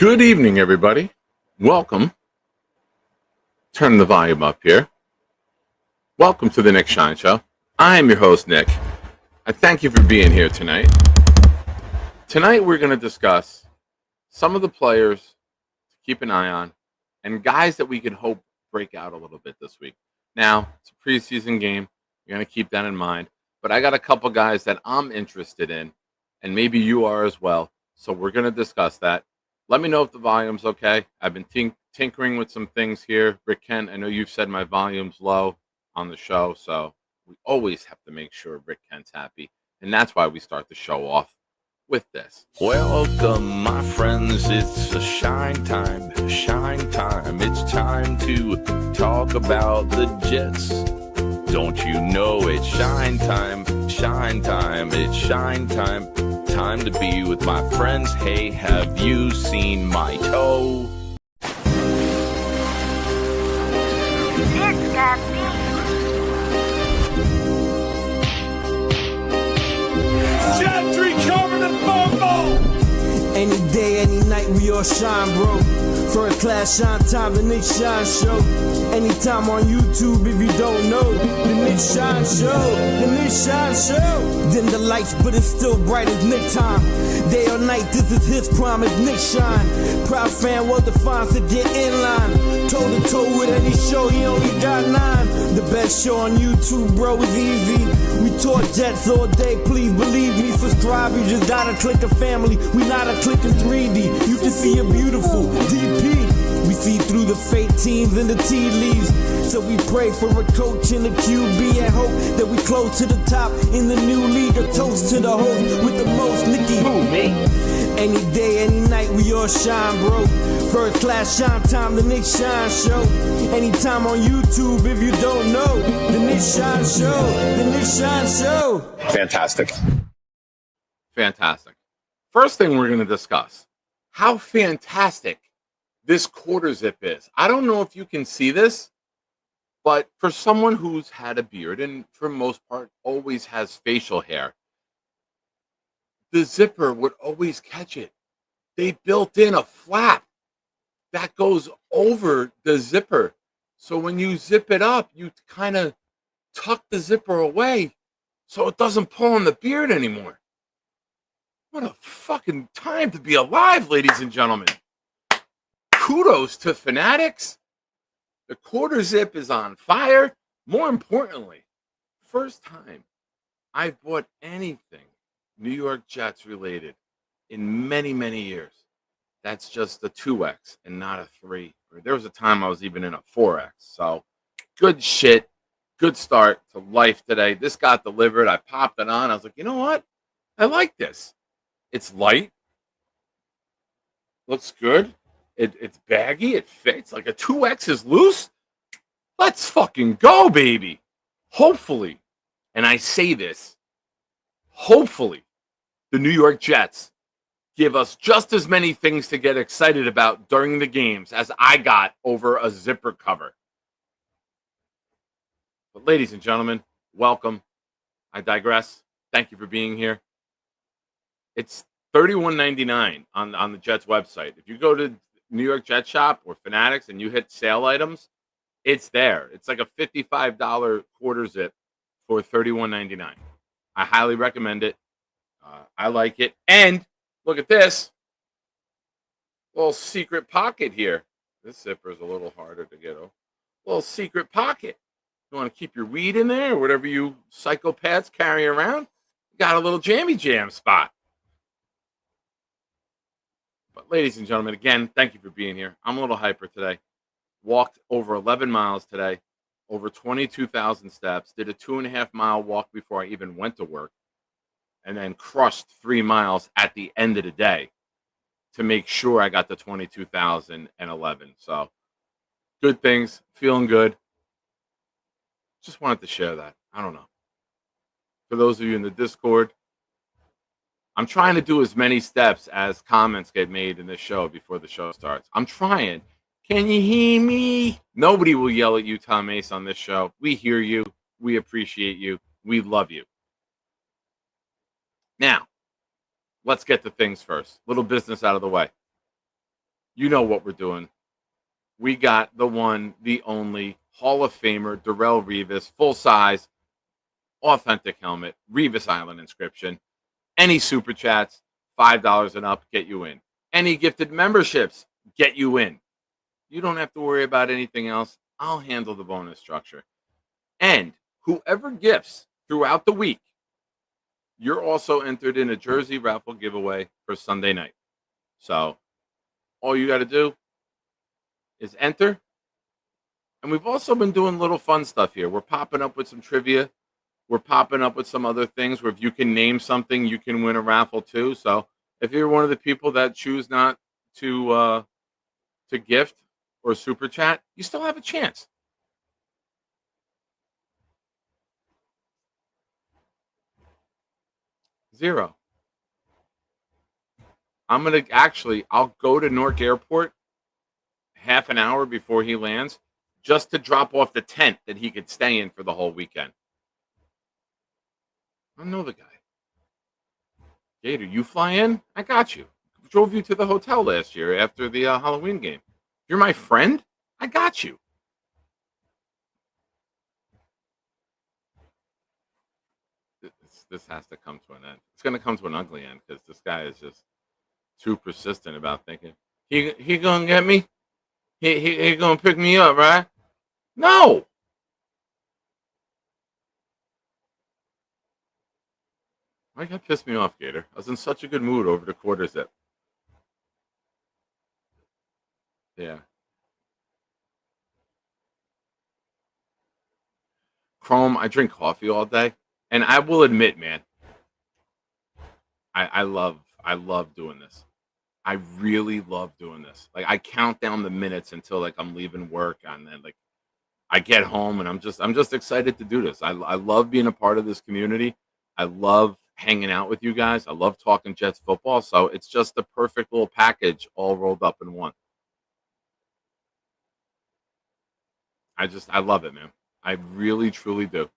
Good evening, everybody. Welcome. Turn the volume up here. Welcome to the Nick Shine Show. I am your host, Nick. I thank you for being here tonight. Tonight, we're going to discuss some of the players to keep an eye on and guys that we can hope break out a little bit this week. Now, it's a preseason game. You're going to keep that in mind. But I got a couple guys that I'm interested in, and maybe you are as well. So we're going to discuss that. Let me know if the volume's okay. I've been tinkering with some things here. Rick Kent, I know you've said my volume's low on the show, so we always have to make sure Rick Kent's happy. And that's why we start the show off with this. Welcome, my friends. It's a shine time. Shine time. It's time to talk about the Jets. Don't you know it's shine time? Shine time. It's shine time. Time to be with my friends. Hey, have you seen my toe? It's got me. Gentry covered in football. Any day, any night, we all shine, bro. First class shine time, the Nick Shine Show. Anytime on YouTube, if you don't know, the Nick Shine Show, the Nick Shine Show. Dim the lights, but it's still bright as Nick time. Day or night, this is his prime, it's Nick Shine. Proud fan, well defined to get in line. Toe to toe with any show, he only got 9. The best show on YouTube, bro, is easy. We talk Jets all day, please believe me. Subscribe, you just gotta click a family. We not a click in 3D. You can see a beautiful DP. We see through the fake teams and the tea leaves. So we pray for a coach and a QB and hope that we close to the top in the new league. A toast to the host with the most, Nicky. Who, me? Any day, any night, we all shine, bro. First class shine time, the Nick Shine Show. Anytime on YouTube, if you don't know, the Nick Shine Show, the Nick Shine Show. Fantastic. Fantastic. First thing we're going to discuss, how fantastic this quarter zip is. I don't know if you can see this, but for someone who's had a beard and for most part always has facial hair, the zipper would always catch it. They built in a flap that goes over the zipper. So when you zip it up, you kind of tuck the zipper away so it doesn't pull on the beard anymore. What a fucking time to be alive, ladies and gentlemen. Kudos to Fanatics. The quarter zip is on fire. More importantly, first time I've bought anything New York Jets related in many, many years. That's just a 2X and not a 3. There was a time I was even in a 4X. So good shit. Good start to life today. This got delivered. I popped it on. I was like, you know what? I like this. It's light. Looks good. It's baggy. It fits. Like a 2X is loose. Let's fucking go, baby. Hopefully, and I say this, hopefully, the New York Jets give us just as many things to get excited about during the games as I got over a zipper cover. But ladies and gentlemen, welcome. I digress. Thank you for being here. It's $31.99 on the Jets website. If you go to New York Jet Shop or Fanatics and you hit sale items, it's there. It's like a $55 quarter zip for $31.99. I highly recommend it. I like it. And look at this little secret pocket here. This zipper is a little harder to get over. Little secret pocket. You want to keep your weed in there or whatever you psychopaths carry around? Got a little jammy jam spot. But ladies and gentlemen, again, thank you for being here. I'm a little hyper today. Walked over 11 miles today, over 22,000 steps, did a 2.5-mile walk before I even went to work, and then crushed 3 miles at the end of the day to make sure I got the 22,011. So good things, feeling good. Just wanted to share that. I don't know. For those of you in the Discord, I'm trying to do as many steps as comments get made in this show before the show starts. I'm trying. Can you hear me? Nobody will yell at you, Tom Ace, on this show. We hear you. We appreciate you. We love you. Now, let's get to things first. Little business out of the way. You know what we're doing. We got the one, the only Hall of Famer, Darrell Revis, full size, authentic helmet, Revis Island inscription. Any super chats, $5 and up, get you in. Any gifted memberships, get you in. You don't have to worry about anything else. I'll handle the bonus structure. And whoever gifts throughout the week, you're also entered in a jersey raffle giveaway for Sunday night. So all you got to do is enter. And we've also been doing little fun stuff here. We're popping up with some trivia. We're popping up with some other things where if you can name something, you can win a raffle too. So if you're one of the people that choose not to gift or super chat, you still have a chance. Zero. I'll go to Newark Airport half an hour before he lands just to drop off the tent that he could stay in for the whole weekend. I know the guy. Gator, you fly in? I got you. Drove you to the hotel last year after the Halloween game. You're my friend? I got you. This has to come to an end. It's going to come to an ugly end because this guy is just too persistent about thinking he gonna get me. He gonna pick me up, right? No. Why that pissed me off, Gator? I was in such a good mood over the quarter zip. Yeah. Chrome, I drink coffee all day. And I will admit, man, I love doing this. I really love doing this. Like I count down the minutes until like I'm leaving work and then like I get home and I'm just excited to do this. I love being a part of this community. I love hanging out with you guys. I love talking Jets football. So it's just the perfect little package all rolled up in one. I love it, man. I really truly do.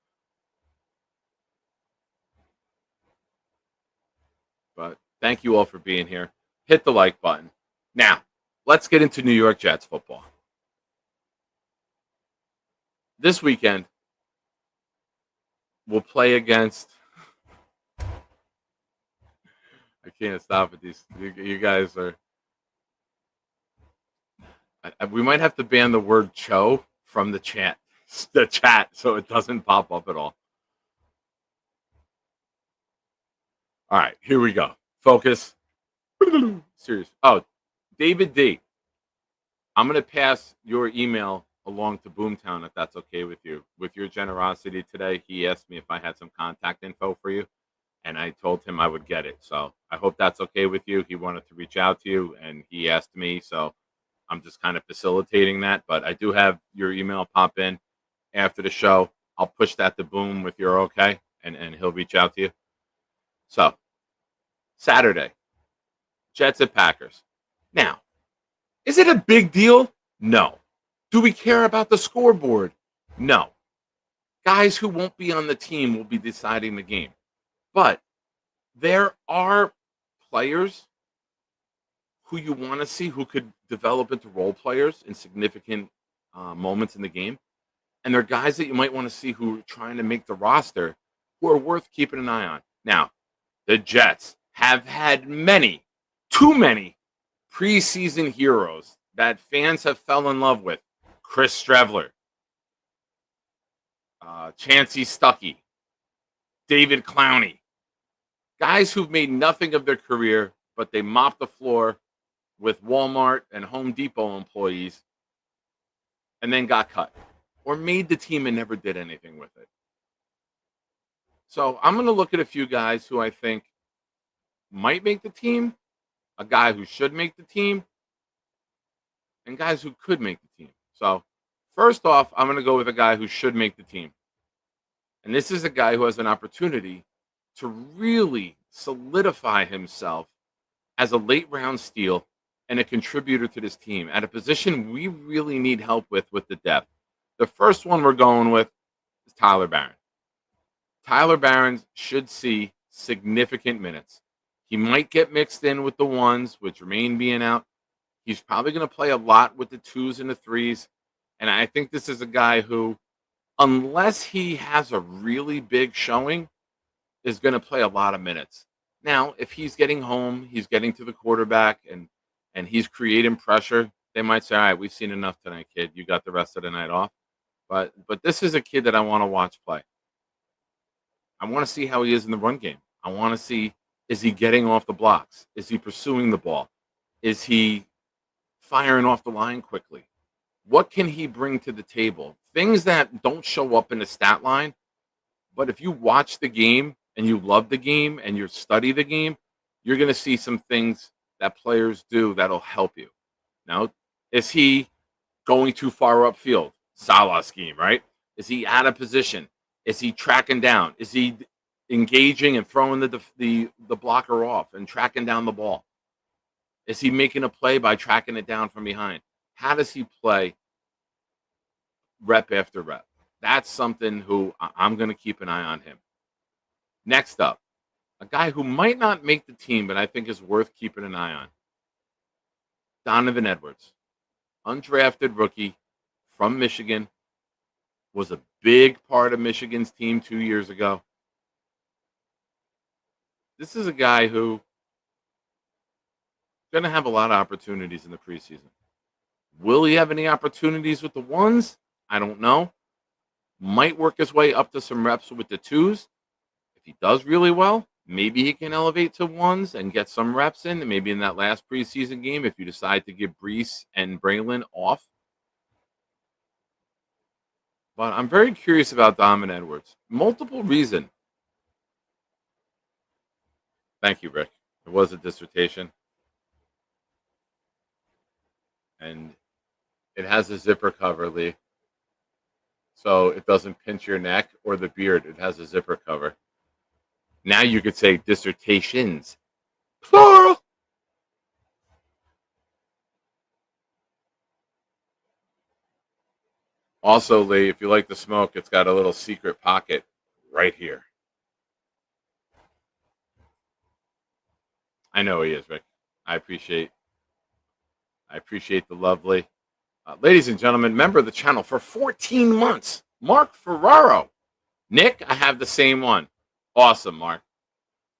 But thank you all for being here. Hit the like button. Now, let's get into New York Jets football. This weekend, we'll play against. I can't stop with these. You guys are. We might have to ban the word "cho" from the chat, so it doesn't pop up at all. All right, here we go. Focus. Serious. Oh, David D. I'm going to pass your email along to Boomtown if that's okay with you. With your generosity today, he asked me if I had some contact info for you, and I told him I would get it. So I hope that's okay with you. He wanted to reach out to you, and he asked me, so I'm just kind of facilitating that. But I do have your email pop in after the show. I'll push that to Boom if you're okay, and he'll reach out to you. So Saturday, Jets at Packers. Now, is it a big deal? No. Do we care about the scoreboard? No. Guys who won't be on the team will be deciding the game. But there are players who you want to see who could develop into role players in significant moments in the game. And there are guys that you might want to see who are trying to make the roster who are worth keeping an eye on. Now, the Jets have had too many preseason heroes that fans have fell in love with. Chris Streveler, Chancey Stuckey, David Clowney. Guys who've made nothing of their career, but they mopped the floor with Walmart and Home Depot employees and then got cut. Or made the team and never did anything with it. So I'm going to look at a few guys who I think might make the team, a guy who should make the team, and guys who could make the team. So first off, I'm going to go with a guy who should make the team. And this is a guy who has an opportunity to really solidify himself as a late round steal and a contributor to this team at a position we really need help with the depth. The first one we're going with is Tyler Barron. Tyler Barron should see significant minutes. He might get mixed in with the ones, with Jermaine being out. He's probably going to play a lot with the twos and the threes. And I think this is a guy who, unless he has a really big showing, is going to play a lot of minutes. Now, if he's getting home, he's getting to the quarterback, and he's creating pressure, they might say, "All right, we've seen enough tonight, kid. You got the rest of the night off." But this is a kid that I want to watch play. I want to see how he is in the run game. I want to see, is he getting off the blocks? Is he pursuing the ball? Is he firing off the line quickly? What can he bring to the table? Things that don't show up in the stat line, but if you watch the game and you love the game and you study the game, you're going to see some things that players do that'll help you. Now, is he going too far upfield? Salah scheme, right? Is he out of position? Is he tracking down? Is he engaging and throwing the blocker off and tracking down the ball? Is he making a play by tracking it down from behind? How does he play rep after rep? That's something who I'm going to keep an eye on him. Next up, a guy who might not make the team, but I think is worth keeping an eye on. Donovan Edwards, undrafted rookie from Michigan, was a big part of Michigan's team 2 years ago. This is a guy who is going to have a lot of opportunities in the preseason. Will he have any opportunities with the ones? I don't know. Might work his way up to some reps with the twos. If he does really well, maybe he can elevate to ones and get some reps in. And maybe in that last preseason game, if you decide to give Brees and Braylon off. But I'm very curious about Donovan Edwards. Multiple reason. Thank you, Rick. It was a dissertation. And it has a zipper cover, Lee. So it doesn't pinch your neck or the beard. It has a zipper cover. Now you could say dissertations. Plural. Also, Lee, if you like the smoke, it's got a little secret pocket right here. I know he is, Rick. I appreciate the lovely. Ladies and gentlemen, member of the channel for 14 months, Mark Ferraro. Nick, I have the same one. Awesome, Mark.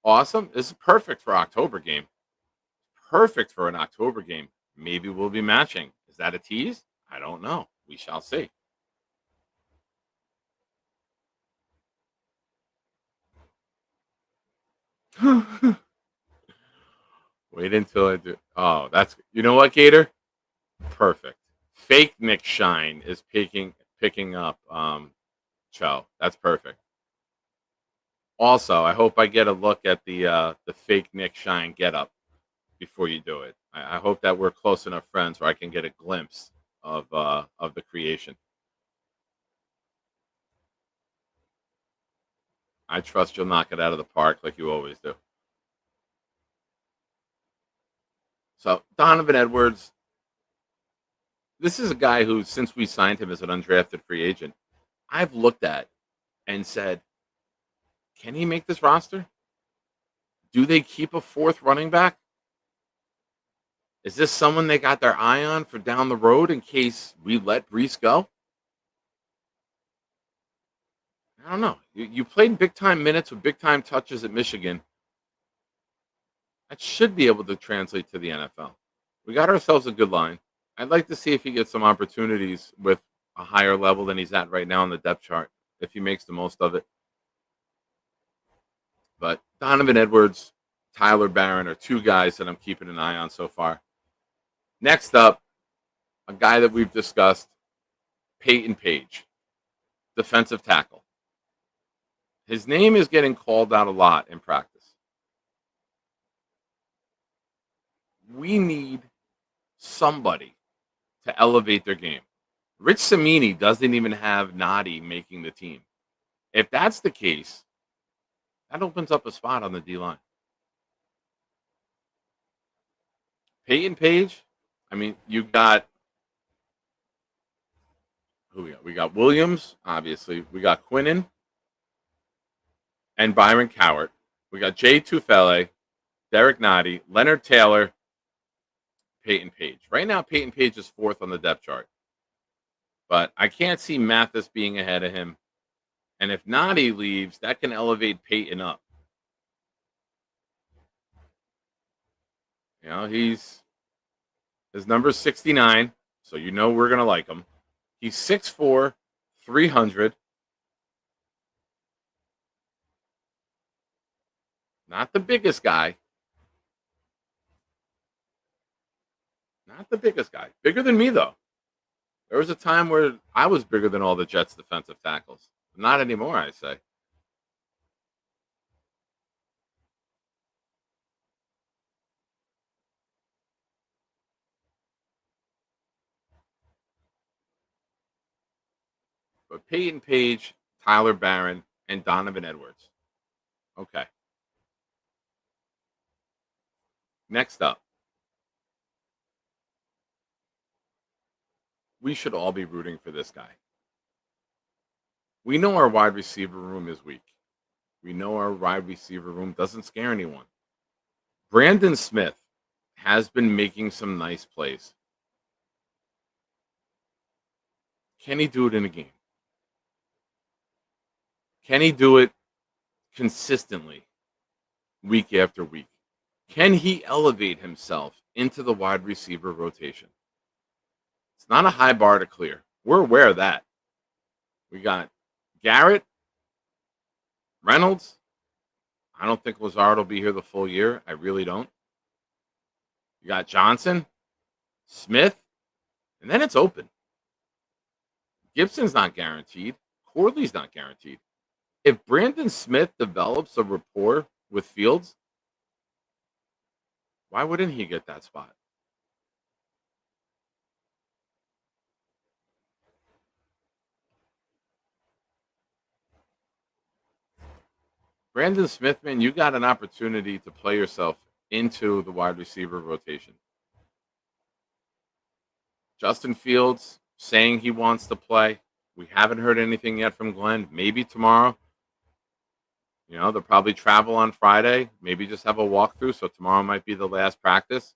Awesome. This is perfect for October game. Perfect for an October game. Maybe we'll be matching. Is that a tease? I don't know. We shall see. Wait until I do. Oh, that's, you know what, Gator? Perfect. Fake Nick Shine is picking up Cho. That's perfect. Also, I hope I get a look at the fake Nick Shine getup before you do it. I hope that we're close enough friends where I can get a glimpse of the creation. I trust you'll knock it out of the park like you always do. So Donovan Edwards, this is a guy who, since we signed him as an undrafted free agent, I've looked at and said, can he make this roster? Do they keep a fourth running back? Is this someone they got their eye on for down the road in case we let Brees go? I don't know. You played big-time minutes with big-time touches at Michigan. That should be able to translate to the NFL. We got ourselves a good line. I'd like to see if he gets some opportunities with a higher level than he's at right now on the depth chart, if he makes the most of it. But Donovan Edwards, Tyler Barron are two guys that I'm keeping an eye on so far. Next up, a guy that we've discussed, Peyton Page, defensive tackle. His name is getting called out a lot in practice. We need somebody to elevate their game. Rich Samini doesn't even have Nadi making the team. If that's the case, that opens up a spot on the D-line. Peyton Page, I mean, you got, who we got? We got Williams, obviously. We got Quinnen and Byron Cowart. We got Jay Tufele, Derek Nadi, Leonard Taylor, Peyton Page. Right now, Peyton Page is fourth on the depth chart, but I can't see Mathis being ahead of him. And if Nadi leaves, that can elevate Peyton up. You know, his number's 69, so you know we're gonna like him. He's 6'4", 300. Not the biggest guy. Not the biggest guy. Bigger than me, though. There was a time where I was bigger than all the Jets' defensive tackles. Not anymore, I say. But Peyton Page, Tyler Barron, and Donovan Edwards. Okay. Next up. We should all be rooting for this guy. We know our wide receiver room is weak. We know our wide receiver room doesn't scare anyone. Brandon Smith has been making some nice plays. Can he do it in a game? Can he do it consistently week after week? Can he elevate himself into the wide receiver rotation? It's not a high bar to clear. We're aware of that. We got Garrett, Reynolds. I don't think Lazard will be here the full year. I really don't. You got Johnson, Smith, and then it's open. Gibson's not guaranteed. Corley's not guaranteed. If Brandon Smith develops a rapport with Fields, why wouldn't he get that spot? Brandon Smith, man, you got an opportunity to play yourself into the wide receiver rotation. Justin Fields saying he wants to play. We haven't heard anything yet from Glenn. Maybe tomorrow. You know, they'll probably travel on Friday. Maybe just have a walkthrough. So tomorrow might be the last practice.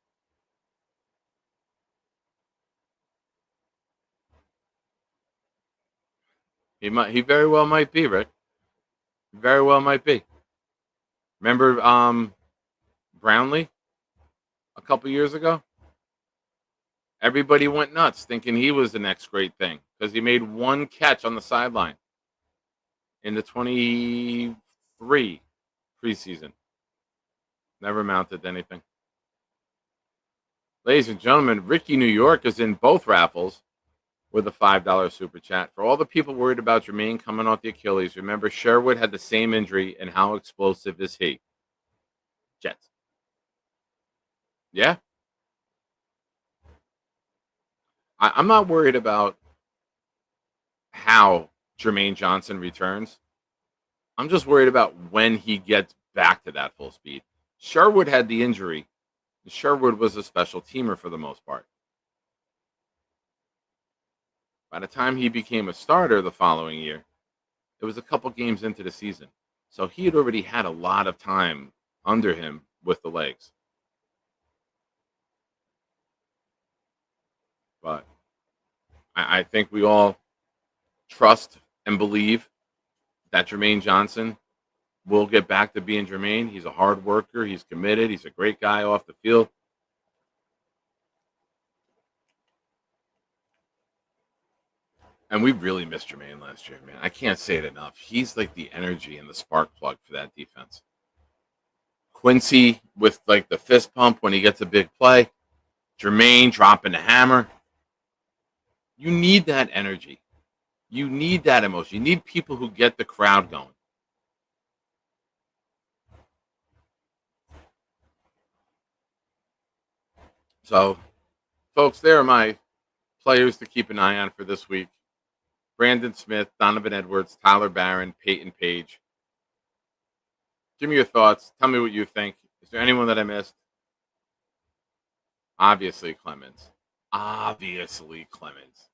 He very well might be, Rick. Very well might be. Remember Brownlee a couple years ago? Everybody went nuts thinking he was the next great thing because he made one catch on the sideline in the 23 preseason. Never amounted to anything. Ladies and gentlemen, Ricky New York is in both raffles with a $5 super chat. For all the people worried about Jermaine coming off the Achilles, remember Sherwood had the same injury, and how explosive is he? Jets. Yeah. I'm not worried about how Jermaine Johnson returns. I'm just worried about when he gets back to that full speed. Sherwood had the injury. Sherwood was a special teamer for the most part. By the time he became a starter the following year, it was a couple games into the season. So he had already had a lot of time under him with the legs. But I think we all trust and believe that Jermaine Johnson will get back to being Jermaine. He's a hard worker. He's committed. He's a great guy off the field. And we really missed Jermaine last year, man. I can't say it enough. He's like the energy and the spark plug for that defense. Quincy with like the fist pump when he gets a big play. Jermaine dropping the hammer. You need that energy. You need that emotion. You need people who get the crowd going. So, folks, there are my players to keep an eye on for this week. Brandon Smith, Donovan Edwards, Tyler Barron, Peyton Page. Give me your thoughts. Tell me what you think. Is there anyone that I missed? Obviously, Clemens. Obviously, Clemens.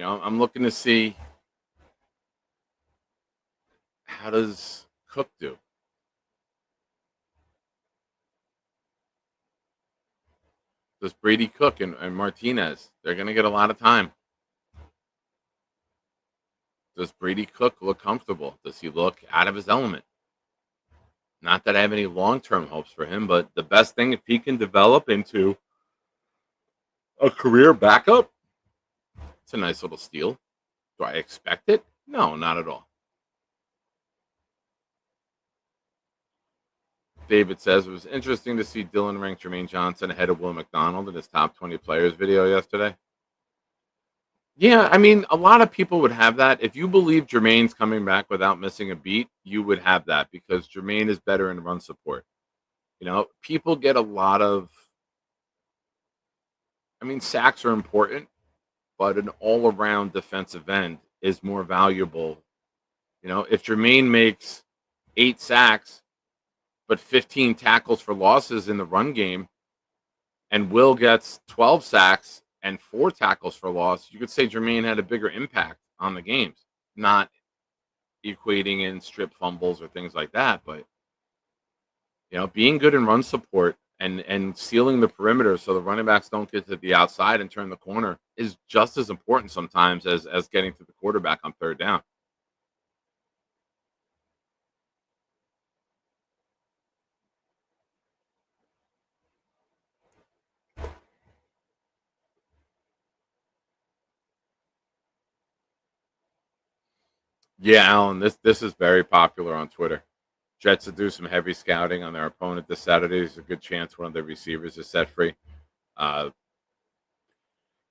I'm looking to see how does Cook do. Does Brady Cook and Martinez? They're going to get a lot of time. Does Brady Cook look comfortable? Does he look out of his element? Not that I have any long-term hopes for him, but the best thing, if he can develop into a career backup, it's a nice little steal. Do I expect it? No, not at all. David says it was interesting to see Dylan rank Jermaine Johnson ahead of Will McDonald in his top 20 players video yesterday. Yeah, I mean, a lot of people would have that. If you believe Jermaine's coming back without missing a beat, you would have that because Jermaine is better in run support. People get a lot of, sacks are important, but an all around defensive end is more valuable. If Jermaine makes 8 sacks, but 15 tackles for losses in the run game, and Will gets 12 sacks and 4 tackles for loss, you could say Jermaine had a bigger impact on the games, not equating in strip fumbles or things like that. But, being good in run support and sealing the perimeter so the running backs don't get to the outside and turn the corner is just as important sometimes as getting to the quarterback on third down. Yeah, Alan, this is very popular on Twitter. Jets to do some heavy scouting on their opponent this Saturday. There's a good chance one of their receivers is set free. Uh,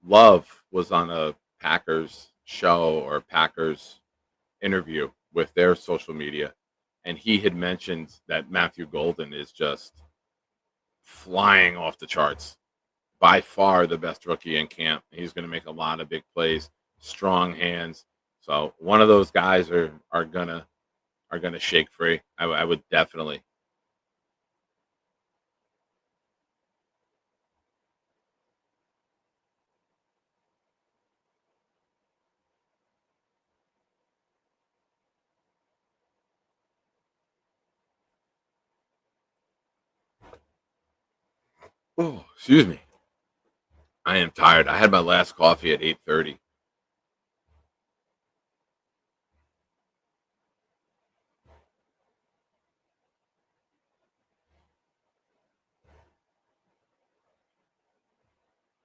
Love was on a Packers show or Packers interview with their social media, and he had mentioned that Matthew Golden is just flying off the charts. By far the best rookie in camp. He's going to make a lot of big plays, strong hands. So one of those guys are gonna shake free. I would definitely. Oh, excuse me. I am tired. I had my last coffee at 8:30.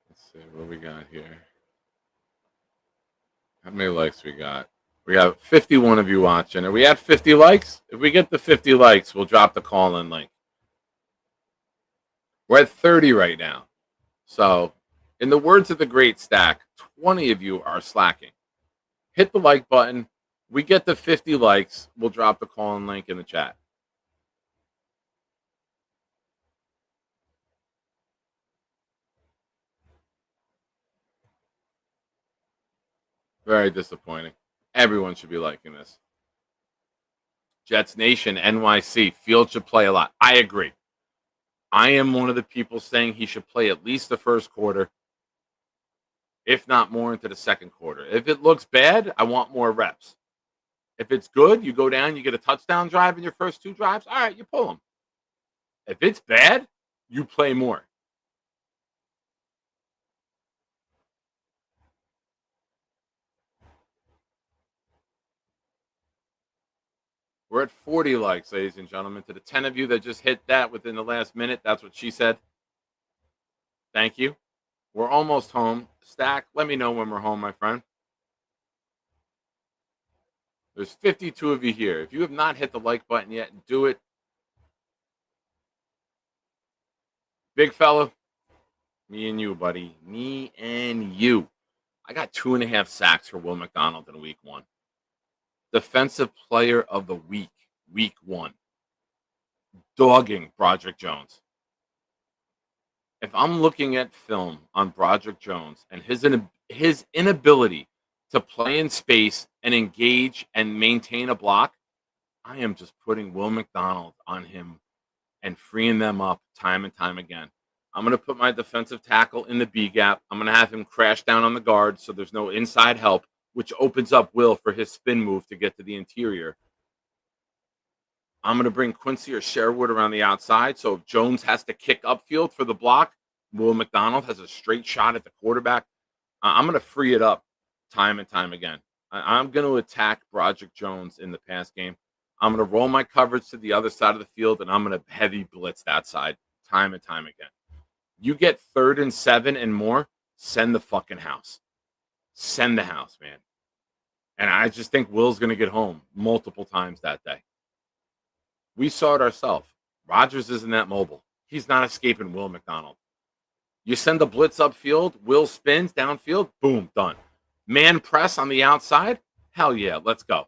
Let's see what we got here. How many likes we got? We got 51 of you watching. Are we at 50 likes? If we get the 50 likes, we'll drop the call-in link. We're at 30 right now. So, in the words of the great Stack, 20 of you are slacking. Hit the like button. We get the 50 likes. We'll drop the call-in link in the chat. Very disappointing. Everyone should be liking this. Jets Nation, NYC. Field should play a lot. I agree. I am one of the people saying he should play at least the first quarter, if not more into the second quarter. If it looks bad, I want more reps. If it's good, you go down, you get a touchdown drive in your first 2 drives. All right, you pull him. If it's bad, you play more. We're at 40 likes, ladies and gentlemen. To the 10 of you that just hit that within the last minute, that's what she said. Thank you. We're almost home. Stack, let me know when we're home, my friend. There's 52 of you here. If you have not hit the like button yet, do it. Big fella, me and you, buddy. Me and you. I got 2.5 sacks for Will McDonald in week 1. Defensive player of the week 1. Dogging Broderick Jones. If I'm looking at film on Broderick Jones and his inability to play in space and engage and maintain a block, I am just putting Will McDonald on him and freeing them up time and time again. I'm going to put my defensive tackle in the B gap. I'm going to have him crash down on the guard so there's no inside help, which opens up Will for his spin move to get to the interior. I'm going to bring Quincy or Sherwood around the outside. So if Jones has to kick upfield for the block, Will McDonald has a straight shot at the quarterback. I'm going to free it up time and time again. I'm going to attack Broderick Jones in the pass game. I'm going to roll my coverage to the other side of the field, and I'm going to heavy blitz that side time and time again. You get 3rd and 7 and more, send the fucking house. Send the house, man. And I just think Will's going to get home multiple times that day. We saw it ourselves. Rodgers isn't that mobile. He's not escaping Will McDonald. You send the blitz upfield, Will spins downfield, boom, done. Man press on the outside, hell yeah, let's go.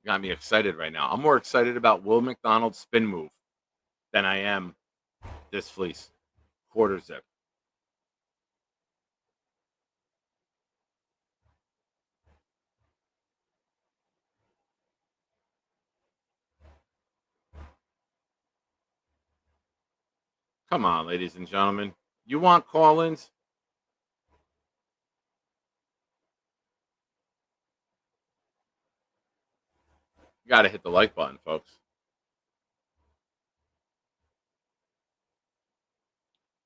Got me excited right now. I'm more excited about Will McDonald's spin move than I am this fleece. Quarter zip. Come on, ladies and gentlemen. You want call-ins? You got to hit the like button, folks.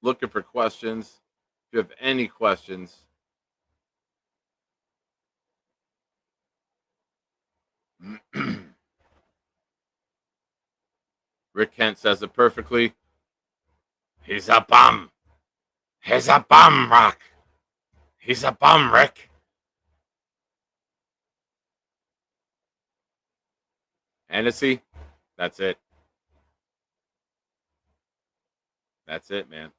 Looking for questions. If you have any questions, Rick Kent says it perfectly. He's a bum. He's a bum, Rock. He's a bum, Rick. Hennessy, that's it. That's it, man.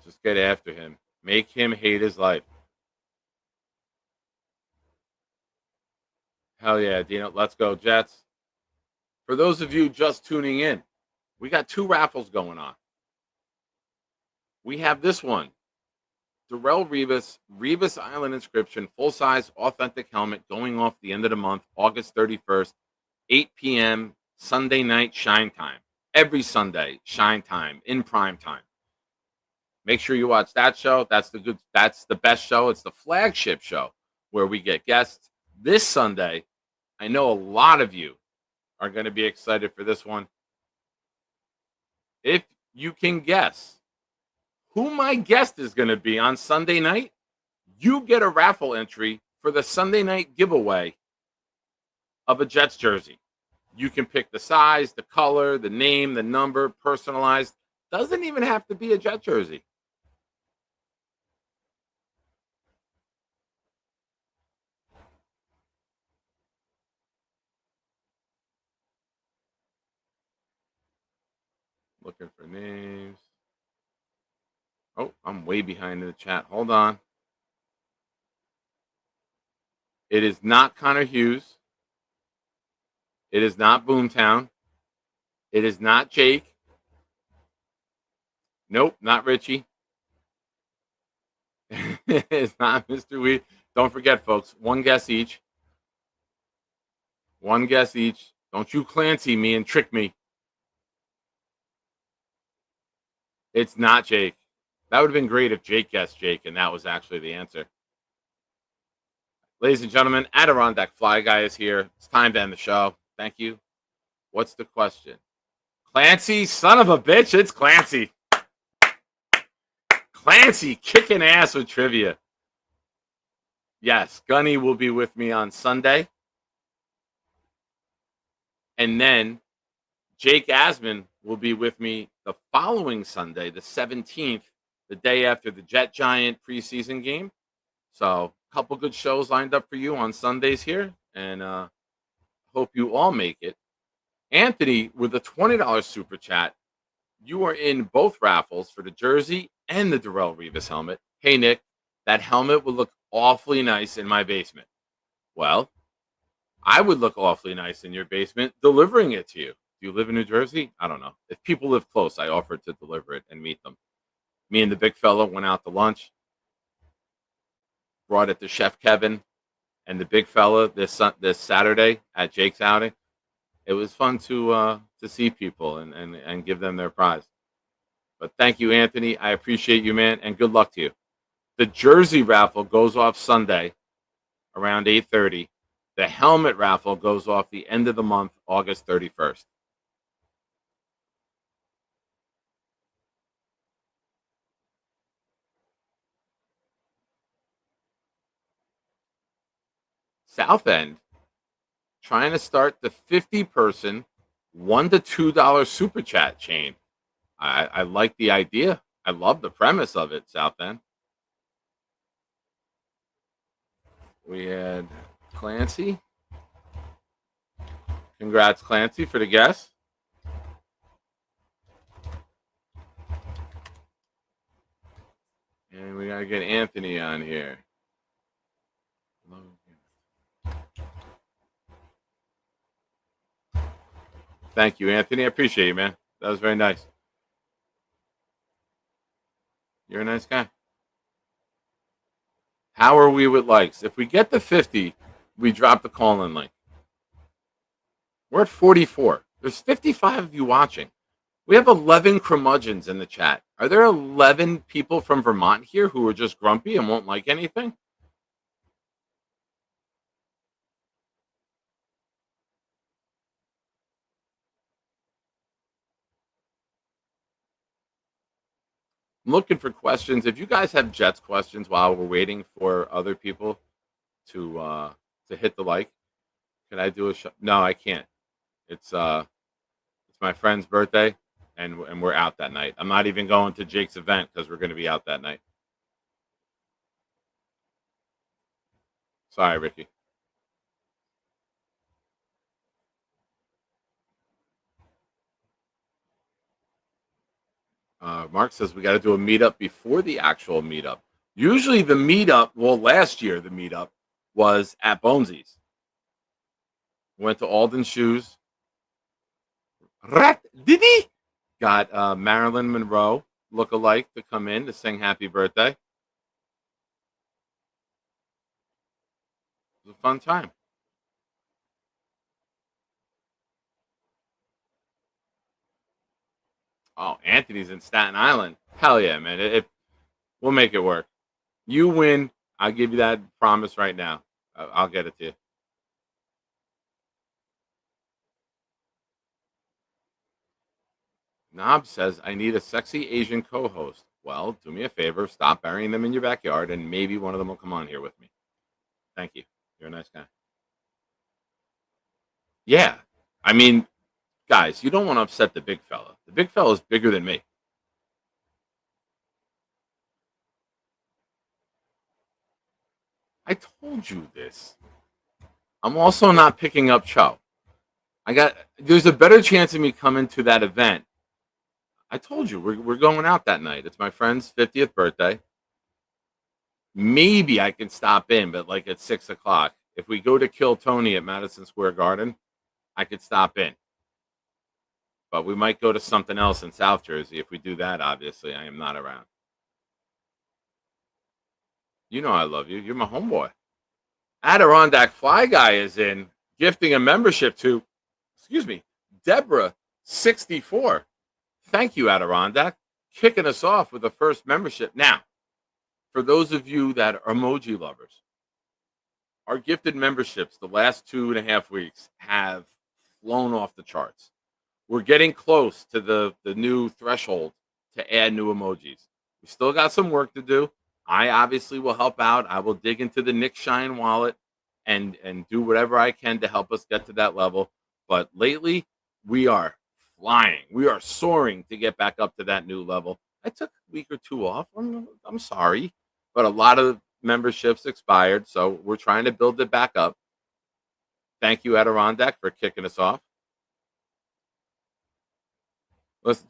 Just get after him. Make him hate his life. Hell yeah, Dino. Let's go, Jets. For those of you just tuning in, we got 2 raffles going on. We have this one. Darrelle Revis Island inscription, full-size authentic helmet going off the end of the month, August 31st, 8 p.m., Sunday night shine time. Every Sunday, shine time, in prime time. Make sure you watch that show. That's the best show. It's the flagship show where we get guests. This Sunday, I know a lot of you are going to be excited for this one. If you can guess who my guest is going to be on Sunday night, you get a raffle entry for the Sunday night giveaway of a Jets jersey. You can pick the size, the color, the name, the number, personalized. Doesn't even have to be a Jet jersey. Looking for names. Oh, I'm way behind in the chat. Hold on. It is not Connor Hughes. It is not Boomtown. It is not Jake. Nope, not Richie. It's not Mr. Weed. Don't forget, folks, 1 guess each. 1 guess each. Don't you Clancy me and trick me. It's not Jake. That would have been great if Jake guessed Jake, and that was actually the answer. Ladies and gentlemen, Adirondack Fly Guy is here. It's time to end the show. Thank you. What's the question? Clancy, son of a bitch. It's Clancy. Clancy kicking ass with trivia. Yes, Gunny will be with me on Sunday. And then Jake Asman will be with me the following Sunday, the 17th, the day after the Jet Giant preseason game. So a couple good shows lined up for you on Sundays here. And hope you all make it. Anthony, with a $20 super chat, you are in both raffles for the jersey and the Darrelle Revis helmet. Hey, Nick, that helmet would look awfully nice in my basement. Well, I would look awfully nice in your basement delivering it to you. Do you live in New Jersey? I don't know. If people live close, I offered to deliver it and meet them. Me and the big fella went out to lunch, brought it to Chef Kevin and the big fella this Saturday at Jake's outing. it was fun to see people and give them their prize. But thank you, Anthony. I appreciate you, man, and good luck to you. The jersey raffle goes off Sunday around 8:30. The helmet raffle goes off the end of the month, August 31st. South End trying to start the 50-person $1 to $2 super chat chain. I like the idea. I love the premise of it, South End. We had Clancy. Congrats, Clancy, for the guess. And we got to get Anthony on here. Thank you, Anthony. I appreciate you, man. That was very nice. You're a nice guy. How are we with likes? If we get to 50, we drop the call-in link. We're at 44. There's 55 of you watching. We have 11 curmudgeons in the chat. Are there 11 people from Vermont here who are just grumpy and won't like anything? I'm looking for questions. If you guys have Jets questions while we're waiting for other people to hit the like, can I do a show? No, I can't. It's my friend's birthday, and we're out that night. I'm not even going to Jake's event because we're going to be out that night. Sorry, Ricky. Mark says we got to do a meetup before the actual meetup. Usually the meetup, well, last year the meetup was at Bonesy's. Went to Alden Shoes. Rat Diddy got Marilyn Monroe look-alike to come in to sing happy birthday. It was a fun time. Oh, Anthony's in Staten Island. Hell yeah, man. We'll make it work. You win. I'll give you that promise right now. I'll get it to you. Knob says, I need a sexy Asian co-host. Well, do me a favor. Stop burying them in your backyard, and maybe one of them will come on here with me. Thank you. You're a nice guy. Yeah. I mean, guys, you don't want to upset the big fella. The big fella is bigger than me. I told you this. I'm also not picking up Cho. There's a better chance of me coming to that event. I told you we're going out that night. It's my friend's 50th birthday. Maybe I can stop in, but like at 6 o'clock. If we go to Kill Tony at Madison Square Garden, I could stop in. But we might go to something else in South Jersey. If we do that, obviously, I am not around. You know I love you. You're my homeboy. Adirondack Fly Guy is in, gifting a membership to, Deborah 64. Thank you, Adirondack. Kicking us off with the first membership. Now, for those of you that are emoji lovers, our gifted memberships the last 2.5 weeks have flown off the charts. We're getting close to the new threshold to add new emojis. We still got some work to do. I obviously will help out. I will dig into the Nick Shine wallet and do whatever I can to help us get to that level. But lately, we are flying. We are soaring to get back up to that new level. I took a week or two off. I'm sorry, but a lot of memberships expired, so we're trying to build it back up. Thank you, Adirondack, for kicking us off. Listen,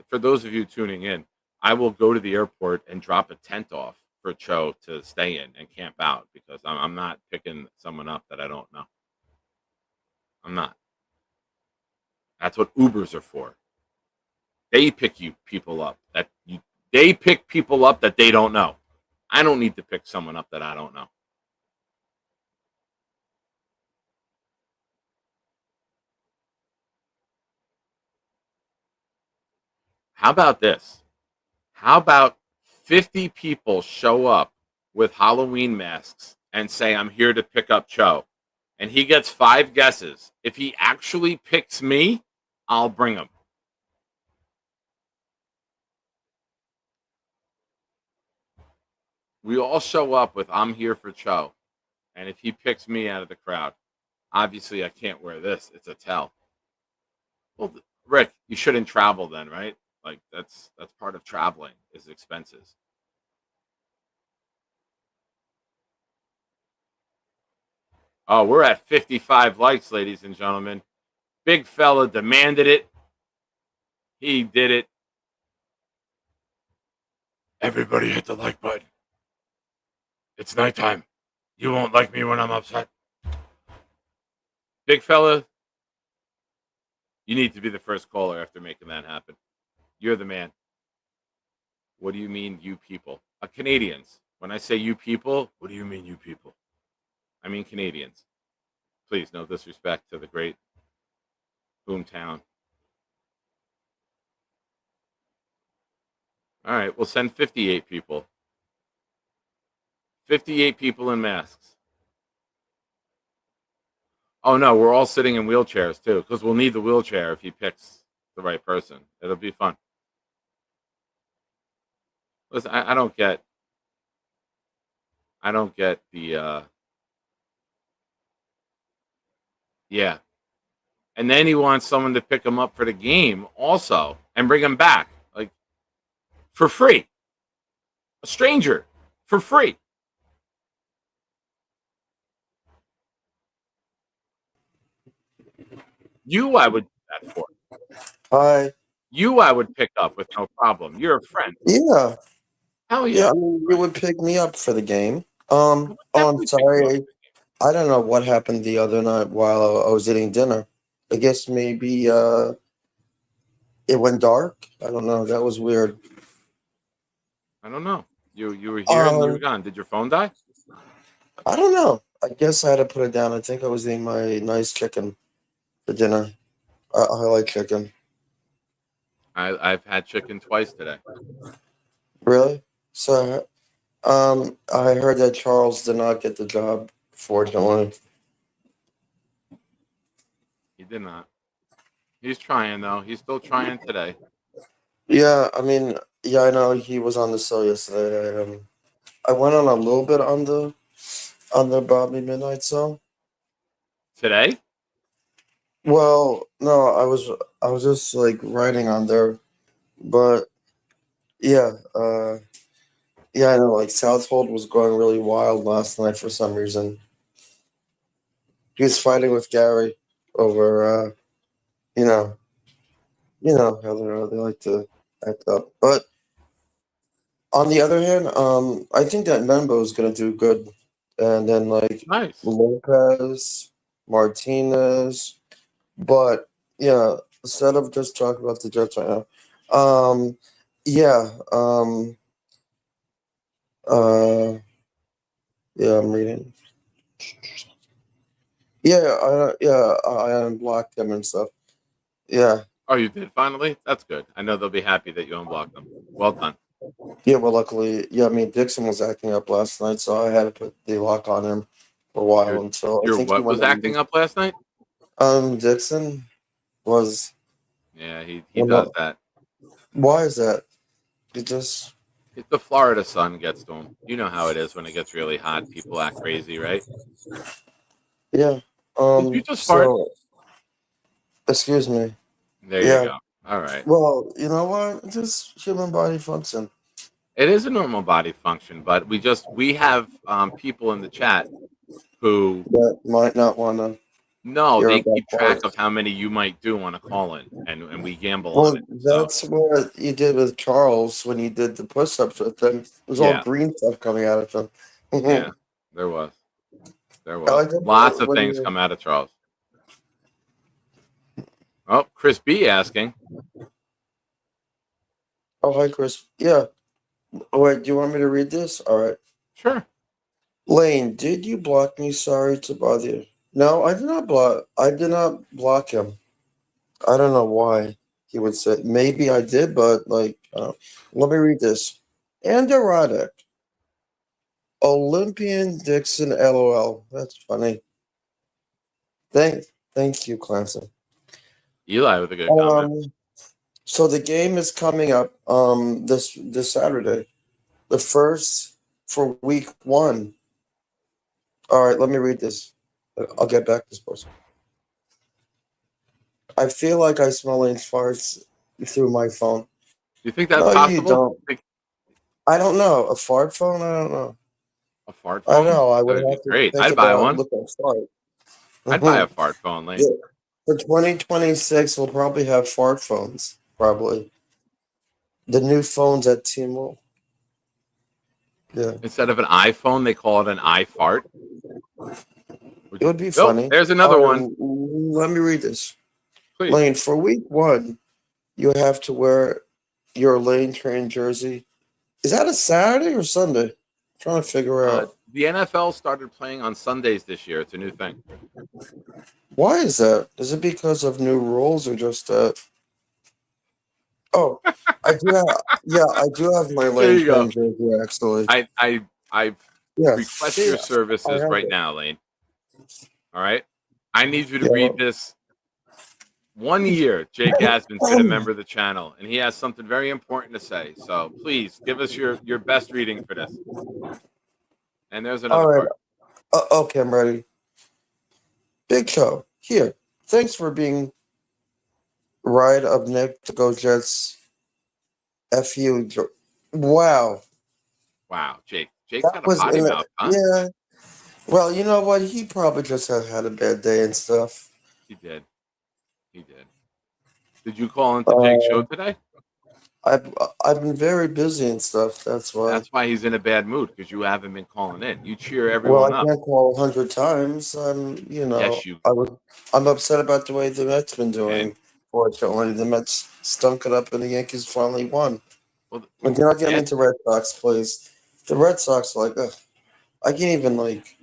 for those of you tuning in, I will go to the airport and drop a tent off for Cho to stay in and camp out because I'm not picking someone up that I don't know. I'm not. That's what Ubers are for. They pick people up that they don't know. I don't need to pick someone up that I don't know. How about this? How about 50 people show up with Halloween masks and say, I'm here to pick up Cho? And he gets 5 guesses. If he actually picks me, I'll bring him. We all show up with, I'm here for Cho. And if he picks me out of the crowd, obviously I can't wear this. It's a tell. Well, Rick, you shouldn't travel then, right? Like that's part of traveling is expenses. Oh, we're at 55 likes, ladies and gentlemen. Big fella demanded it. He did it. Everybody hit the like button. It's nighttime. You won't like me when I'm upset. Big fella, you need to be the first caller after making that happen. You're the man. What do you mean, you people? Canadians. When I say you people, what do you mean, you people? I mean Canadians. Please, no disrespect to the great boomtown. All right, we'll send 58 people. 58 people in masks. Oh no, we're all sitting in wheelchairs too, because we'll need the wheelchair if he picks the right person. It'll be fun. Listen, I don't get the yeah. And then he wants someone to pick him up for the game also and bring him back. Like for free. A stranger for free. You I would do that for. Hi. You I would pick up with no problem. You're a friend. Yeah. Hell Yeah, yeah. I mean, you would pick me up for the game. I would Oh, I'm definitely pick you up. sorry. I don't know what happened the other night while I was eating dinner. I guess maybe it went dark. I don't know. That was weird. I don't know. You were here and you were Um, gone. Did your phone die? I don't know. I guess I had to put it down. I think I was eating my nice chicken for dinner. I like chicken. I've had chicken twice today. Really? So, I heard that Charles did not get the job, fortunately. He did not. He's trying though. He's still trying today. Yeah, I mean, yeah, I know he was on the show yesterday. I went on a little bit on the Bobby Midnight show. Today? Well, no, I was just like writing on there, but yeah, yeah, I know. Like Southold was going really wild last night for some reason. He was fighting with Gary over, you know, how they like to act up. But on the other hand, I think that Membo is gonna do good, and then like Nice. Lopez, Martinez. But yeah, instead of just talking about the Jets right now, yeah, uh, yeah, I'm reading. I unblocked them and stuff. Yeah, Oh, you did finally? That's good. I know they'll be happy that you unblocked them. Well done. yeah. Well, luckily, yeah. I mean, Dixon was acting up last night, so I had to put the lock on him for a while Your until I your think he what went was acting on. up last night? Dixon was. Yeah, he Well, does no, that. why is that? He just. If the Florida sun gets to him. You know how it is when it gets really hot. People act crazy, right? Yeah. Did you just fart? So, excuse me. There you Yeah. go. All right. Well, you know what? Just human body function. It is a normal body function, but we have people in the chat who That might not want to no, hear they about keep track of farts. how many you might do on a call in and we gamble on Well, it. So that's what you did with Charles when you did the push-ups with him. It was all yeah, green stuff coming out of him. yeah, there was. There I was. like it Lots of when things you. come out of Charles. Oh, Chris B asking. Oh, hi, Chris. Yeah. Oh, wait, do you want me to read this? All right. Sure. Lane, did you block me? Sorry to bother you. No, I did not block. I did not block him. I don't know why. he would say. Maybe I did, but like, let me read this. And erotic. Olympian Dixon, LOL. That's funny. Thank, thank you, Clancy. Eli with a good comment. So the game is coming up this Saturday, the first for week 1. All right, let me read this. I'll get back to sports. I feel like I smell Lane's farts through my phone. Do you think that's No, you possible? don't. I don't know. A fart phone? I don't know. A fart I don't phone? know. I That would would be have to great. think I'd buy about one. look at fart. I'd buy Mhm. a fart phone, Lane. Yeah. For 2026, we'll probably have fart phones. Probably the new phones at T-Mobile. Yeah, Instead of an iPhone, they call it an iFart. it would be Oh, funny. there's another All one. right, let me read this. Please. Lane, for week 1, you have to wear your Lane Train jersey. Is that a Saturday or Sunday? I'm trying to figure out. The NFL started playing on Sundays this year. It's a new thing. Why is that? Is it because of new rules or just that? Oh, I do have. Yeah, I do have my There Lane you go. Train jersey actually. I Yeah, request see, your I services have right it. now, Lane. All right. I need you to Yeah. read this. 1 year, Jake Asman's been a member of the channel, and he has something very important to say. So please give us your best reading for this. And there's another All right. part. Okay, I'm ready. Big Show here. Thanks for being ride of Nick to go Jets. Fu. Wow, Wow, Jake. Jake's that got a was potty in mouth, the huh? yeah. Well, you know what? He probably just had a bad day and stuff. He did. He did. Did you call into Jake's show Uh, today? I've been very busy and stuff. That's why. That's why he's in a bad mood because you haven't been calling in. You cheer Well, everyone I up. can't call 100 times. Yes, you I'm upset about the way the Mets been can. doing. Fortunately, the Mets stunk it up, and the Yankees finally won. Well, And you're not getting yeah, into Red Sox, please. The Red Sox, like, ugh, I can't even like.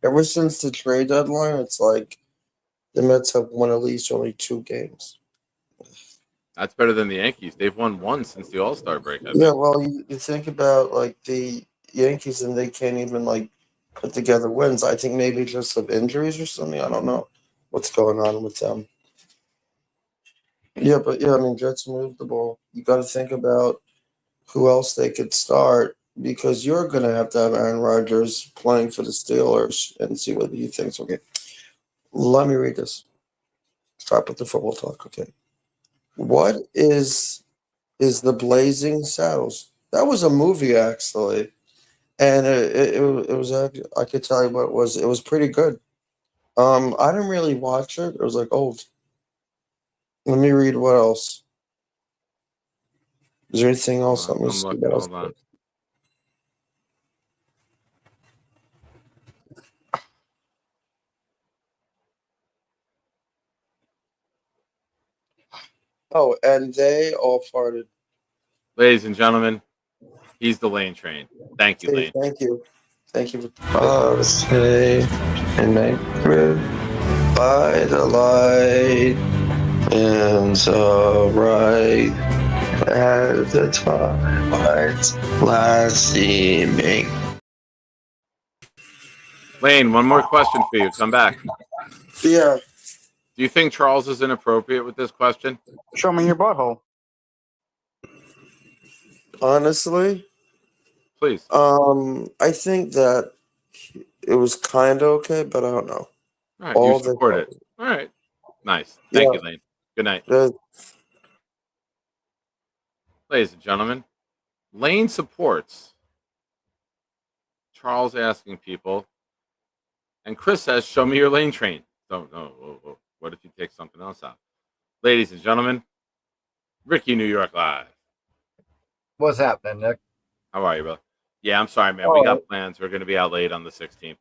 Ever since the trade deadline, it's like the Mets have won at least only 2 games. that's better than the Yankees. They've won one since the All Star break, I Yeah, think. well, you think about like the Yankees, and they can't even like put together wins. I think maybe just of injuries or something. I don't know what's going on with them. Yeah, but yeah, I mean, Jets moved the ball. You got to think about who else they could start because you're going to have Aaron Rodgers playing for the Steelers and see what he thinks. Okay, let me read this. Stop with the football talk. Okay, what is the Blazing Saddles? That was a movie actually, and it was I could tell you what it was. It was pretty good. I didn't really watch it. It was like old. Let me read what else. Is there anything Hold else? on. Let me I'm see looking. what else. Hold on. Oh, and they all farted. Ladies and gentlemen, he's the Lane Train. Thank you, Hey, Lane. thank you. Thank you. Stay and anchored by the light and so bright as the twilight's last evening. Lane, one more question for you. Come back. Yeah, Do you think Charles is inappropriate with this question? Show me your butthole. honestly, Please. I think that it was kind of okay, but I don't know. All right. You All the support it. All right. Nice. Thank yeah, you, Lane. Good night. the, Ladies and gentlemen, Lane supports Charles asking people, and Chris says, "Show me your Lane Train." Don't know. What if you take something else out? Ladies and gentlemen, Ricky, New York Live. What's happening, Nick? How are you, bro? Yeah, I'm sorry, man. We Oh, got plans. We're going to be out late on the 16th.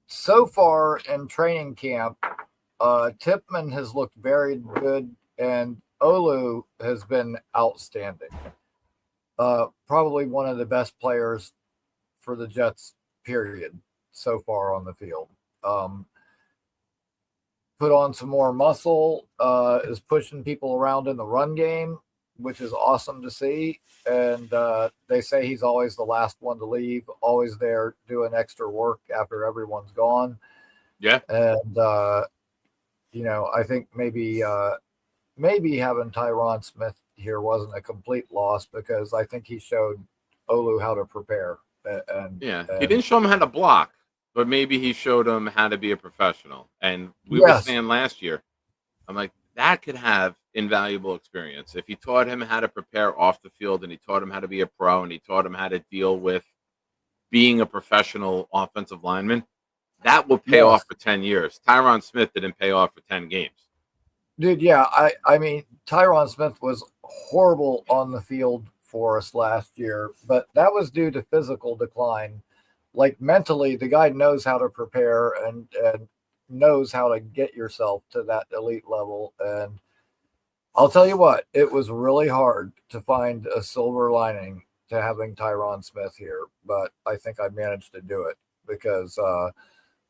So far in training camp, Tipman has looked very good, and Olu has been outstanding. Probably one of the best players for the Jets, period, so far on the field. put on some more muscle, is pushing people around in the run game, which is awesome to see. And they say he's always the last one to leave, always there doing extra work after everyone's gone. Yeah. And, I think maybe having Tyron Smith here wasn't a complete loss, because I think he showed Olu how to prepare. He didn't show him how to block, but maybe he showed him how to be a professional. And we were Yes. saying last year, I'm like, that could have invaluable experience. If he taught him how to prepare off the field, and he taught him how to be a pro, and he taught him how to deal with being a professional offensive lineman, that will pay off for 10 years. Tyron Smith didn't pay off for 10 games. Dude, yeah. I mean, Tyron Smith was horrible on the field for us last year, but that was due to physical decline. Like, mentally, the guy knows how to prepare and knows how to get yourself to that elite level. And I'll tell you what, it was really hard to find a silver lining to having Tyron Smith here, but I think I managed to do it, because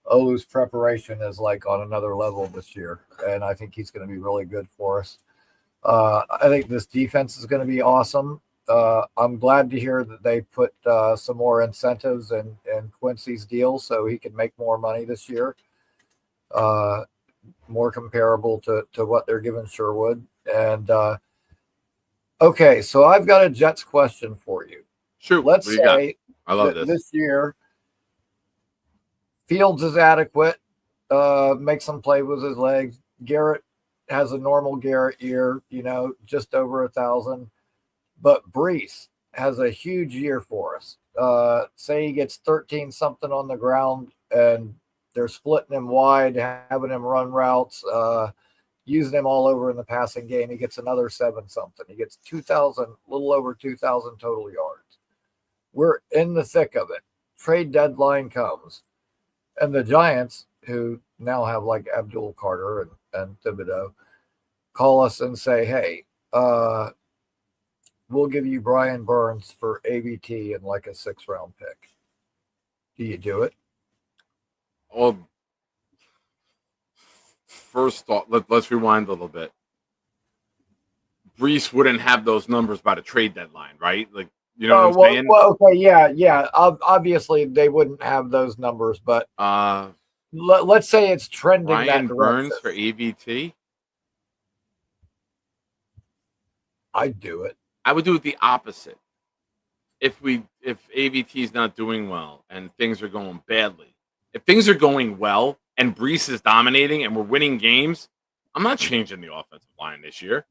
Olu's preparation is like on another level this year, and I think he's going to be really good for us. I think this defense is going to be awesome. I'm glad to hear that they put some more incentives in Quincy's deal so he can make more money this year, more comparable to what they're giving Sherwood. And okay, so I've got a Jets question for you. Sure. Let's say I love this year Fields is adequate, makes some play with his legs. Garrett has a normal Garrett year, just over 1,000. But Brees has a huge year for us. Say he gets 13 something on the ground, and they're splitting him wide, having him run routes, using him all over in the passing game. He gets another 7 something. He gets 2,000, a little over 2,000 total yards. We're in the thick of it. Trade deadline comes, and the Giants, who now have like Abdul Carter and Thibodeau, call us and say, hey, we'll give you Brian Burns for ABT and like a 6th-round pick. Do you do it? Well, first off, let's rewind a little bit. Brees wouldn't have those numbers by the trade deadline, right? Like, you know what I'm saying? Well, okay, yeah. Obviously, they wouldn't have those numbers, but let's say it's trending Brian that Burns direction. for ABT? I'd do it. I would do it the opposite. If ABT is not doing well and things are going badly, if things are going well and Brees is dominating and we're winning games, I'm not changing the offensive line this year,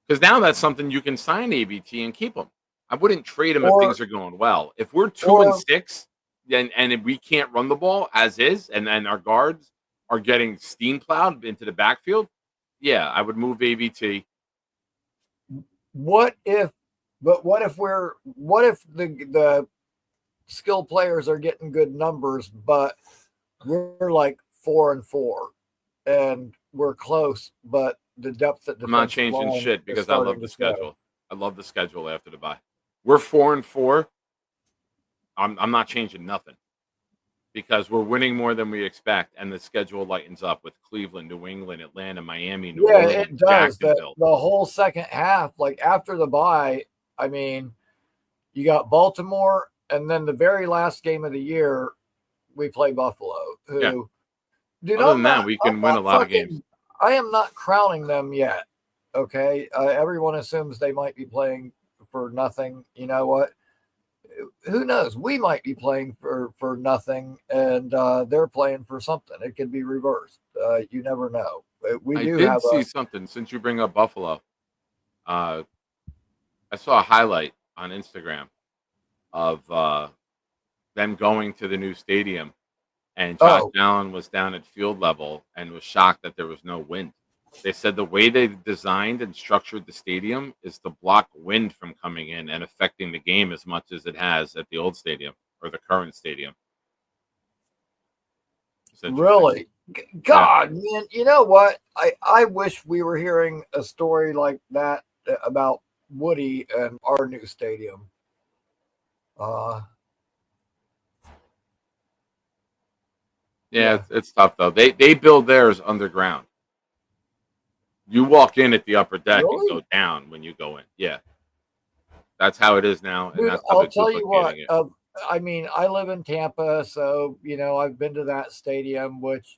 because now that's something you can sign ABT and keep him. I wouldn't trade him if things are going well. If we're 2-6 and we can't run the ball as is, and our guards are getting steam plowed into the backfield, yeah, I would move ABT. What if the skilled players are getting good numbers, but we're like 4-4 and we're close, but the depth at I'm not changing shit because I love the schedule. I love the schedule after the bye. We're 4-4. I'm not changing nothing, because we're winning more than we expect, and the schedule lightens up with Cleveland, New England, Atlanta, Miami, New Orleans, it does. Jacksonville. The whole second half, like after the bye, I mean, you got Baltimore, and then the very last game of the year, we play Buffalo. Who, dude, other than that, we can win a lot of games. I am not crowning them yet. Okay, everyone assumes they might be playing for nothing. You know what? Who knows? We might be playing for nothing, and they're playing for something. It could be reversed. You never know. I did see something, since you bring up Buffalo. I saw a highlight on Instagram of them going to the new stadium, and Josh Allen was down at field level and was shocked that there was no wind. They said the way they designed and structured the stadium is to block wind from coming in and affecting the game as much as it has at the old stadium or the current stadium. Really? God, man, you know what? I wish we were hearing a story like that about Woody and our new stadium. Yeah, Yeah. it's tough though. They build theirs underground. You walk in at the upper deck and Really? go down when you go in. Yeah, that's how it is now, and Dude, that's how I'll they're tell you what. duplicating it. I mean, I live in Tampa, so I've been to that stadium, which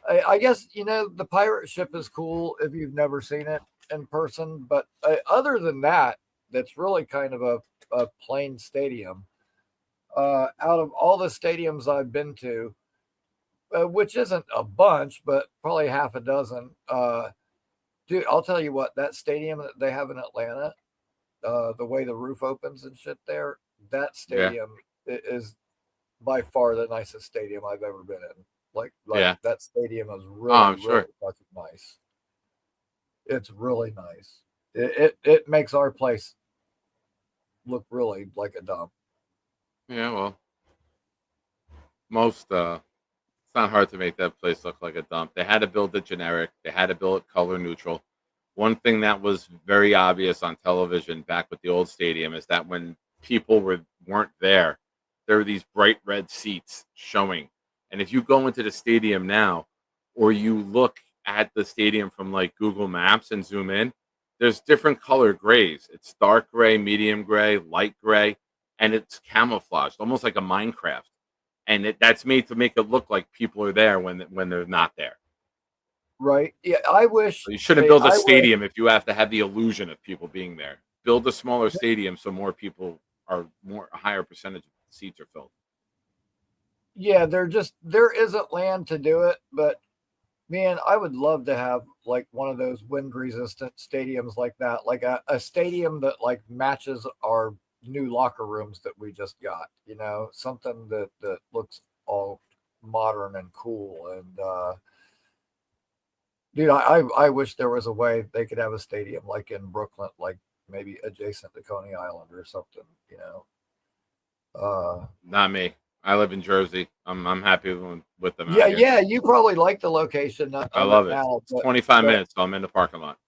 I guess the pirate ship is cool if you've never seen it in person. But other than that, that's really kind of a plain stadium. Out of all the stadiums I've been to, which isn't a bunch, but probably half a dozen. Dude, I'll tell you what, that stadium that they have in Atlanta, the way the roof opens and shit there, that Yeah, stadium is by far the nicest stadium I've ever been in. Like yeah. that stadium is Oh, really, I'm really sure. fucking nice. It's really nice. It makes our place look really like a dump. Yeah, well, most it's not hard to make that place look like a dump. They had to build it generic. They had to build it color neutral. One thing that was very obvious on television back with the old stadium is that when people weren't there were these bright red seats showing. And if you go into the stadium now, or you look at the stadium from like Google Maps and zoom in, there's different color grays. It's dark gray, medium gray, light gray, and it's camouflaged, almost like a Minecraft. And that's made to make it look like people are there when they're not there. Right? Yeah, I wish You shouldn't they build a I wish stadium if you have to have the illusion of people being there. Build a smaller stadium so more people are more a higher percentage of the seats are filled. yeah, there isn't land to do it, but man, I would love to have like one of those wind resistant stadiums like that, like a stadium that like matches our new locker rooms that we just got, something that looks all modern and cool. And dude, I wish there was a way they could have a stadium like in Brooklyn, like maybe adjacent to Coney Island or something. Not me. I live in Jersey. I'm happy with them Yeah, out here. yeah, you probably like the location I of it love it. now, It's 25 but minutes, so I'm in the parking lot.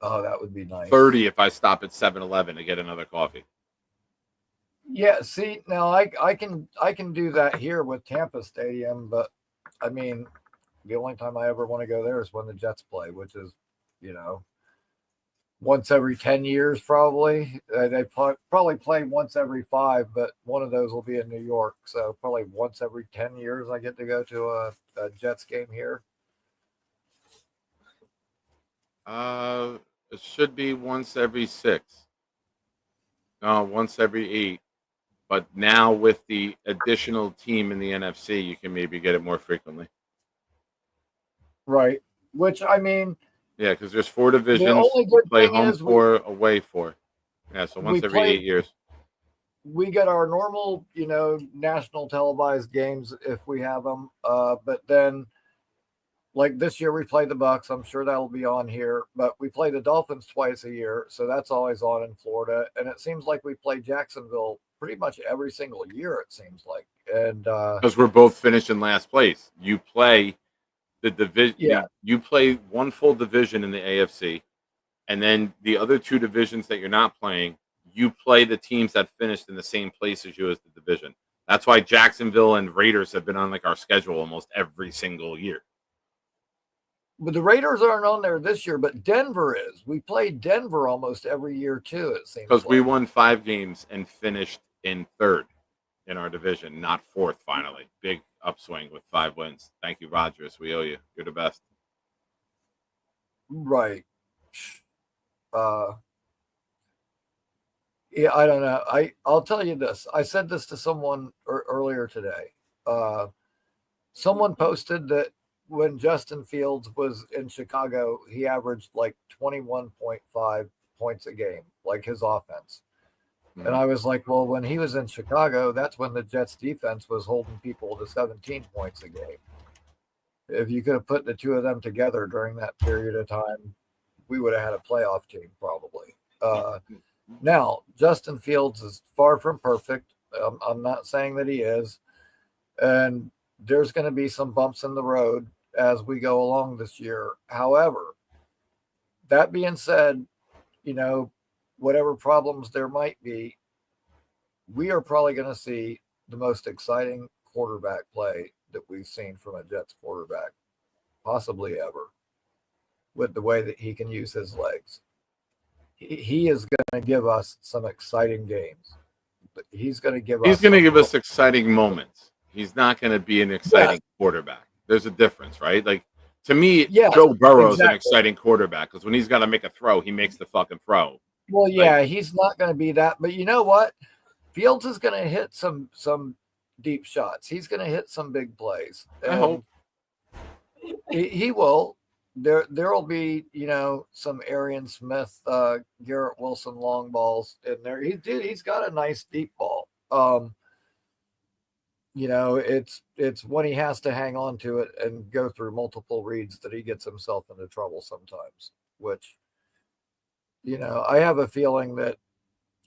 oh, that would be nice. 30 if I stop at 7-Eleven to get another coffee. Yeah, see, now I can do that here with Tampa Stadium, but I mean, the only time I ever want to go there is when the Jets play, which is, you know, once every 10 years probably. They probably play once every 5, but one of those will be in New York. So probably once every 10 years I get to go to a Jets game here. It should be once every 6. No, once every 8. But now with the additional team in the NFC, you can maybe get it more frequently. Right. Which, I mean, Yeah, because there's 4 the divisions. only You good play thing home is 4, away 4. Yeah, so we once every play 8 years. we get our normal, national televised games if we have them. But then, like this year, we play the Bucks. I'm sure that'll be on here. But we play the Dolphins twice a year, so that's always on in Florida. And it seems like we play Jacksonville pretty much every single year. It seems like, and Because we're both finished in last place. You play the division. yeah, You play one full division in the AFC, and then the other 2 divisions that you're not playing, you play the teams that finished in the same place as you as the division. That's why Jacksonville and Raiders have been on like our schedule almost every single year. but the Raiders aren't on there this year. But Denver is. We play Denver almost every year too. It seems Because we like. won 5 games and finished in 3rd in our division, not 4th finally. Big upswing with 5 wins. Thank you, Rodgers. We owe you. You're the best. Right. Uh, yeah, I don't know. I'll tell you this. I said this to someone earlier today. Someone posted that when Justin Fields was in Chicago, he averaged like 21.5 points a game, like his offense. Mm-hmm. And I was like, well, when he was in Chicago, that's when the Jets defense was holding people to 17 points a game. If you could have put the 2 of them together during that period of time, we would have had a playoff team probably. Now, Justin Fields is far from perfect. I'm not saying that he is. And there's going to be some bumps in the road as we go along this year. However, that being said, whatever problems there might be, we are probably going to see the most exciting quarterback play that we've seen from a Jets quarterback, possibly ever, with the way that he can use his legs. He is going to give us some exciting games. He's going to give us. He's going to give us exciting moments. He's not going to be an exciting quarterback. There's a difference, right? Like, to me, Joe Burrow's an exciting quarterback because when he's got to make a throw, he makes the fucking throw. Well, yeah, he's not going to be that. But you know what? Fields is going to hit some deep shots. He's going to hit some big plays. I hope he will. There'll be, you know, some Arian Smith, Garrett Wilson long balls in there. He's got a nice deep ball. You know, it's when he has to hang on to it and go through multiple reads that he gets himself into trouble sometimes, which, you know, I have a feeling that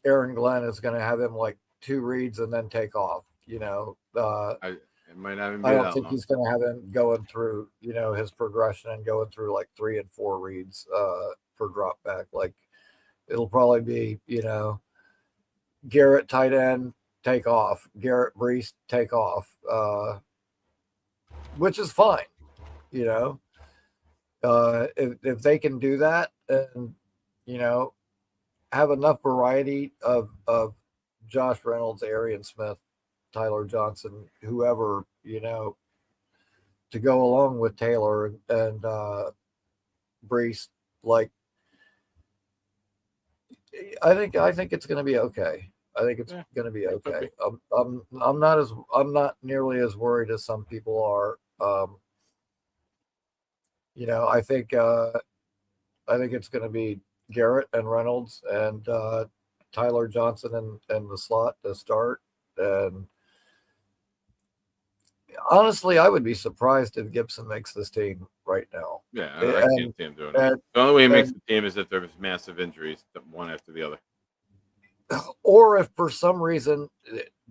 Aaron Glenn is going to have him like 2 reads and then take off, you know. It might not even be I don't think he's going to have him going through, you know, his progression and going through like 3 and 4 reads per drop back. Like, it'll probably be, you know, Garrett tight end, take off, Garrett Brees take off, which is fine, you know. If they can do that and, you know, have enough variety of Josh Reynolds, Arian Smith, Tyler Johnson, whoever, you know, to go along with Taylor and Brees, like, I think it's going to be okay. I think it's going to be okay. I'm not nearly as worried as some people are. You know, I think it's going to be Garrett and Reynolds and Tyler Johnson and the slot to start. And honestly, I would be surprised if Gibson makes this team right now. Yeah, I can't see him doing it. The only way he makes the team is if there's massive injuries, one after the other. Or if for some reason,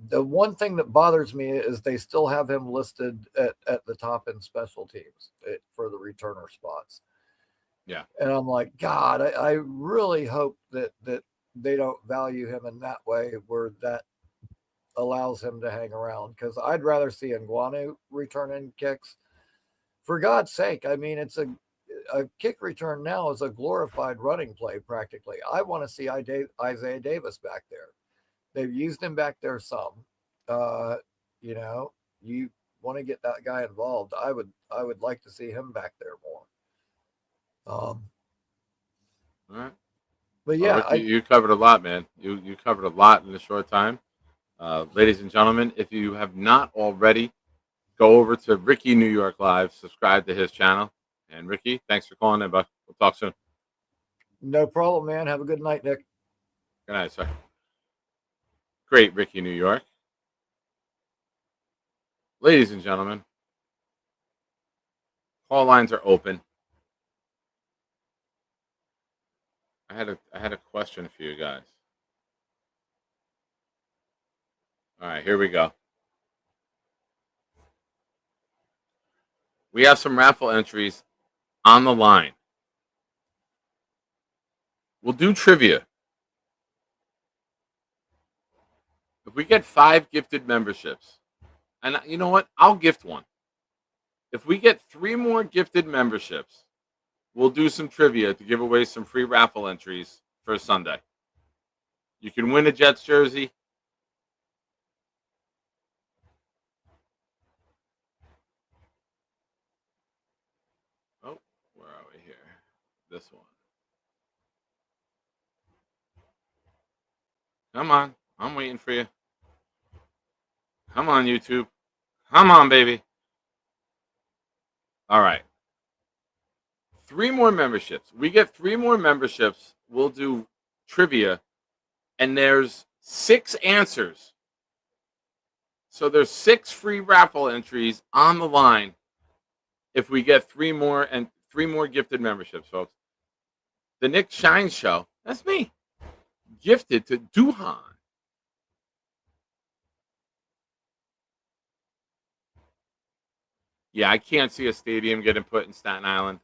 the one thing that bothers me is they still have him listed at the top in special teams for the returner spots. Yeah. And I'm like, God, I really hope that they don't value him in that way where that allows him to hang around, because I'd rather see Nkwonu returning kicks. For God's sake, I mean, it's a kick return now is a glorified running play practically. I want to see Isaiah Davis back there. They've used him back there some. You know, you want to get that guy involved. I would like to see him back there more. All right. But yeah, you covered a lot, man. You covered a lot in a short time. Ladies and gentlemen, if you have not already, go over to Ricky New York Live, subscribe to his channel. And Ricky, thanks for calling in, bud. We'll talk soon. No problem, man. Have a good night, Nick. Good night, sir. Great, Ricky New York. Ladies and gentlemen, call lines are open. I had a question for you guys. All right, here we go. We have some raffle entries on the line. We'll do trivia. If we get 5 gifted memberships, and you know what? I'll gift one. If we get 3 more gifted memberships, we'll do some trivia to give away some free raffle entries for Sunday. You can win a Jets jersey. Oh, where are we here? This one. Come on. I'm waiting for you. Come on, YouTube. Come on, baby. All right. 3 more memberships. We get 3 more memberships. We'll do trivia. And there's 6 answers. So there's 6 free raffle entries on the line if we get 3 more and 3 more gifted memberships, folks. The Nick Shine Show, that's me, gifted to Duhan. Yeah, I can't see a stadium getting put in Staten Island.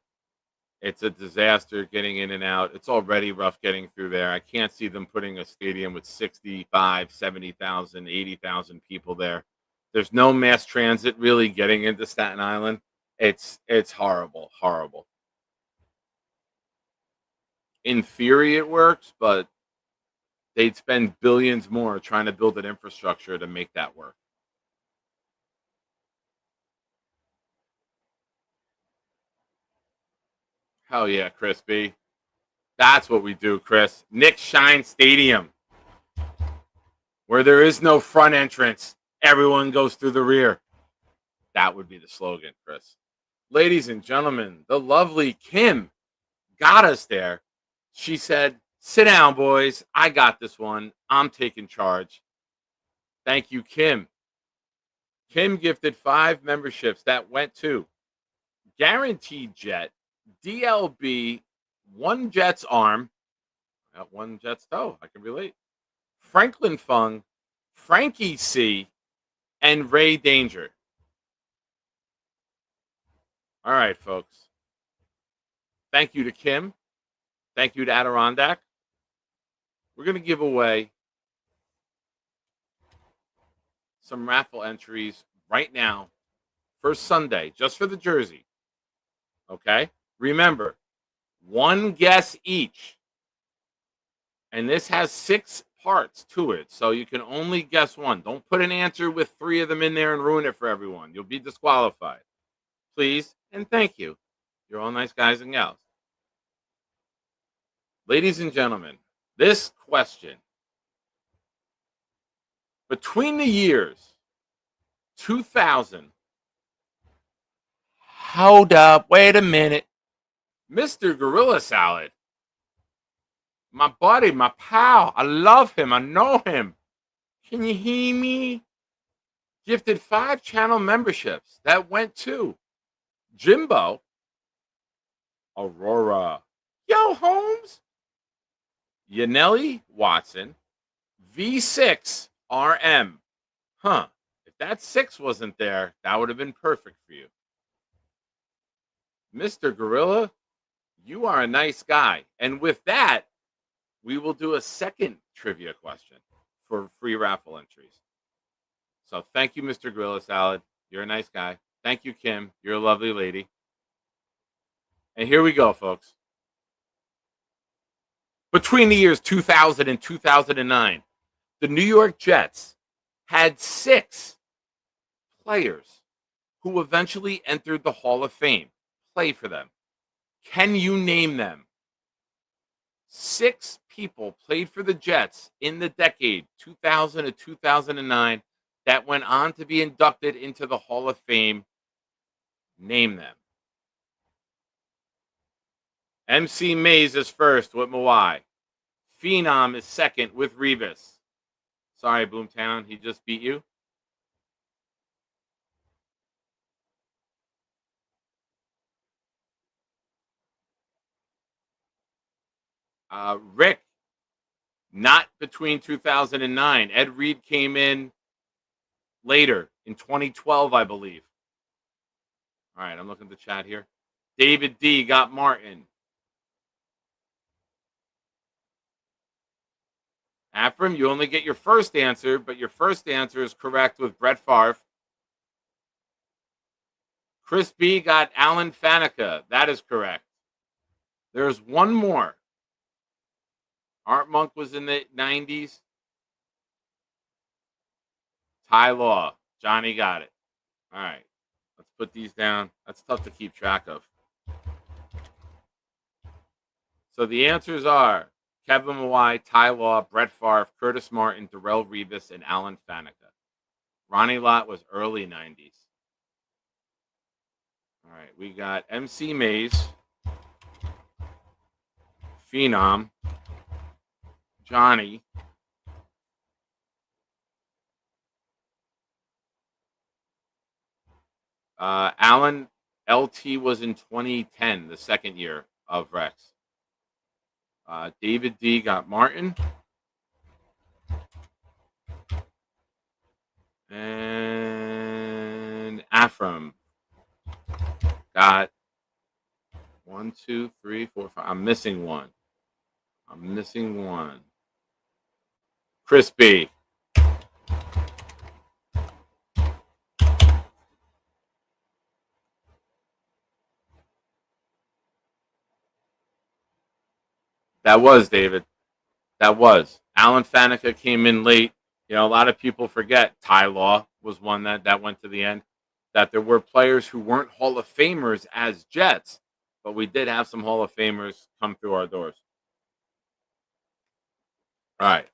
It's a disaster getting in and out. It's already rough getting through there. I can't see them putting a stadium with 65, 70,000, 80,000 people there. There's no mass transit really getting into Staten Island. It's horrible, horrible. In theory, it works, but they'd spend billions more trying to build an infrastructure to make that work. Hell yeah, Chris B. That's what we do, Chris. Nick Shine Stadium, where there is no front entrance. Everyone goes through the rear. That would be the slogan, Chris. Ladies and gentlemen, the lovely Kim got us there. She said, sit down, boys. I got this one. I'm taking charge. Thank you, Kim. Kim gifted 5 memberships that went to Guaranteed Jet, DLB, One Jet's Arm, One Jet's Toe, I can relate, Franklin Fung, Frankie C, and Ray Danger. All right, folks. Thank you to Kim. Thank you to Adirondack. We're going to give away some raffle entries right now for Sunday, just for the jersey. Okay? Remember, 1 guess each. And this has 6 parts to it, so you can only guess one. Don't put an answer with 3 of them in there and ruin it for everyone. You'll be disqualified. Please and thank you. You're all nice guys and gals. Ladies and gentlemen, this question, between the years 2000, hold up, wait a minute, Mr. Gorilla Salad, my buddy, my pal, I love him, I know him. Can you hear me? Gifted 5 channel memberships that went to Jimbo, Aurora, Yo Holmes, Yanelli Watson, V6 RM. Huh. If that 6 wasn't there, that would have been perfect for you. Mr. Gorilla, you are a nice guy. And with that, we will do a second trivia question for free raffle entries. So thank you, Mr. Gorilla Salad. You're a nice guy. Thank you, Kim. You're a lovely lady. And here we go, folks. Between the years 2000 and 2009, the New York Jets had 6 players who eventually entered the Hall of Fame play for them. Can you name them? 6 people played for the Jets in the decade 2000 to 2009 that went on to be inducted into the Hall of Fame. Name them. MC Mays is first with Mawai. Phenom is second with Revis. Sorry, Boomtown, he just beat you. Rick, not between 2009. Ed Reed came in later in 2012, I believe. All right, I'm looking at the chat here. David D got Martin. Afram, you only get your first answer, but your first answer is correct with Brett Favre. Chris B got Alan Faneca. That is correct. There's one more. Art Monk was in the 90s. Ty Law. Johnny got it. All right. Let's put these down. That's tough to keep track of. So the answers are Kevin Mawai, Ty Law, Brett Favre, Curtis Martin, Darrell Revis, and Alan Faneca. Ronnie Lott was early 90s. All right. We got MC Mays, Phenom, Johnny, Alan LT was in 2010, the second year of Rex. David D got Martin. And Afram got 1, 2, 3, 4, 5. I'm missing one. Chris B. That was David. That was. Alan Faneca came in late. You know, a lot of people forget Ty Law was one that went to the end. That there were players who weren't Hall of Famers as Jets, but we did have some Hall of Famers come through our doors. All right.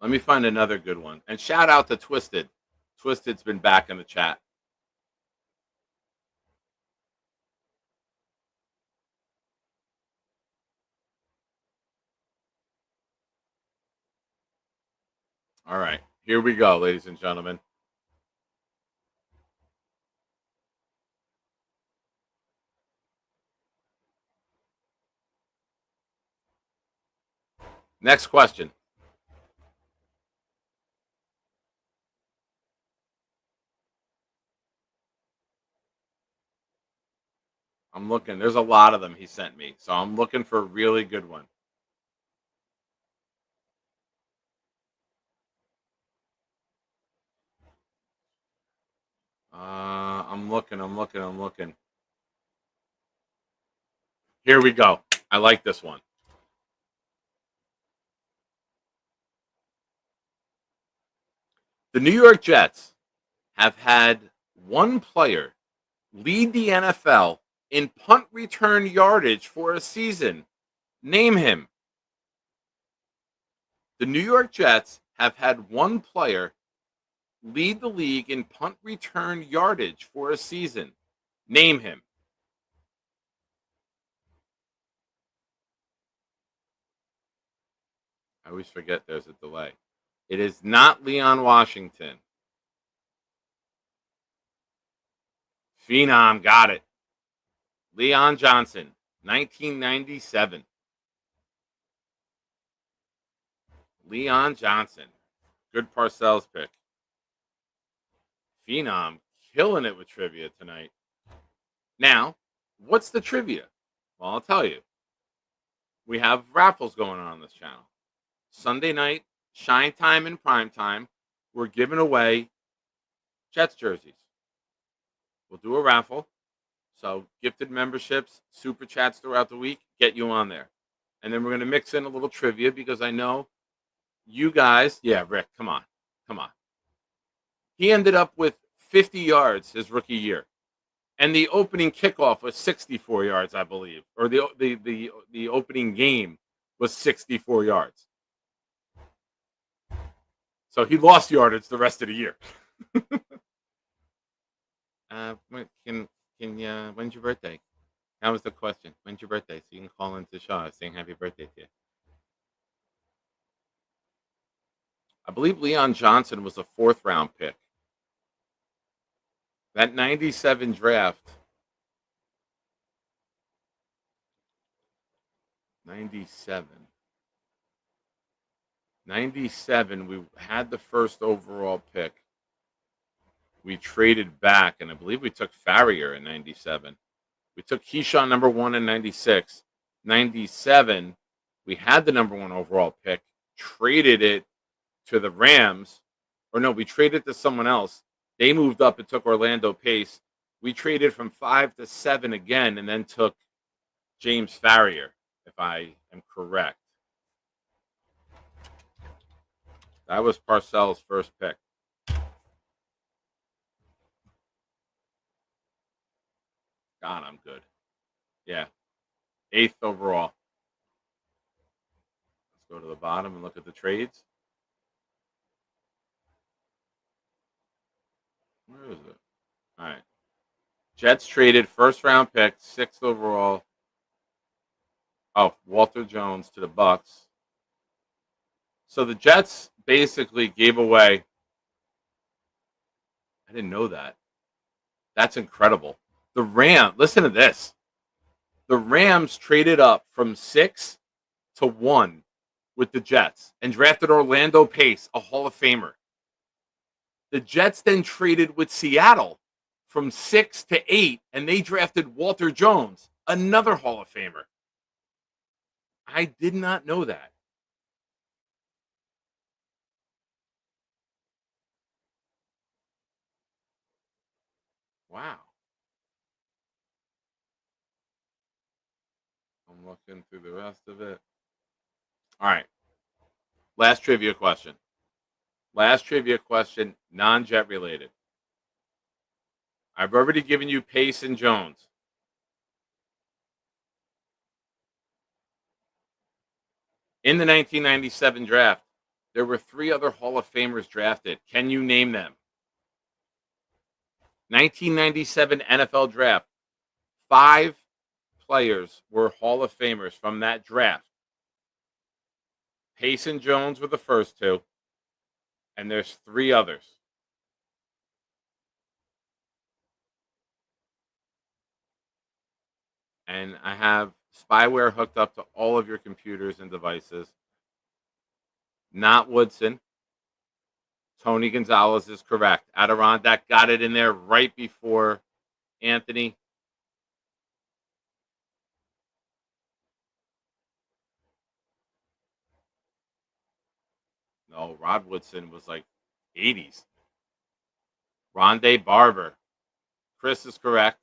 Let me find another good one. And shout out to Twisted. Twisted's been back in the chat. All right. Here we go, ladies and gentlemen. Next question. I'm looking. There's a lot of them he sent me. So I'm looking for a really good one. I'm looking. Here we go. I like this one. The New York Jets have had one player lead the NFL in punt return yardage for a season. Name him. The New York Jets have had one player lead the league in punt return yardage for a season. Name him. I always forget there's a delay. It is not Leon Washington. Phenom got it. Leon Johnson, 1997. Leon Johnson. Good Parcells pick. Phenom killing it with trivia tonight. Now, what's the trivia? Well, I'll tell you. We have raffles going on this channel. Sunday night, Shine Time and Prime Time, we're giving away Jets jerseys. We'll do a raffle. So gifted memberships, super chats throughout the week, get you on there. And then we're going to mix in a little trivia because I know you guys, yeah, Rick, come on. He ended up with 50 yards his rookie year. And the opening kickoff was 64 yards, I believe. Or the opening game was 64 yards. So he lost yardage the rest of the year. When's your birthday? That was the question. When's your birthday? So you can call into Shaw saying happy birthday to you. I believe Leon Johnson was a 4th round pick. That 97 draft. 97. 97, we had the first overall pick. We traded back, and I believe we took Farrier in 97. We took Keyshawn number 1 in 96. 97, we had the number 1 overall pick, traded it to the Rams. Or no, we traded to someone else. They moved up and took Orlando Pace. We traded from 5 to 7 again and then took James Farrier, if I am correct. That was Parcells' first pick. God, I'm good. Yeah. 8th overall. Let's go to the bottom and look at the trades. Where is it? All right. Jets traded 1st round pick, 6th overall. Oh, Walter Jones to the Bucks. So the Jets basically gave away. I didn't know that. That's incredible. Listen to this. The Rams traded up from 6 to 1 with the Jets and drafted Orlando Pace, a Hall of Famer. The Jets then traded with Seattle from 6 to 8, and they drafted Walter Jones, another Hall of Famer. I did not know that. Wow. I'm looking through the rest of it. All right. Last trivia question. Non-Jet related. I've already given you Pace and Jones. In the 1997 draft, there were 3 other Hall of Famers drafted. Can you name them? 1997 NFL draft. 5 players were Hall of Famers from that draft. Pace and Jones were the first 2, and there's 3 others. And I have spyware hooked up to all of your computers and devices. Not Woodson. Tony Gonzalez is correct. Adirondack got it in there right before Anthony. No, Rod Woodson was like 80s. Rondé Barber. Chris is correct.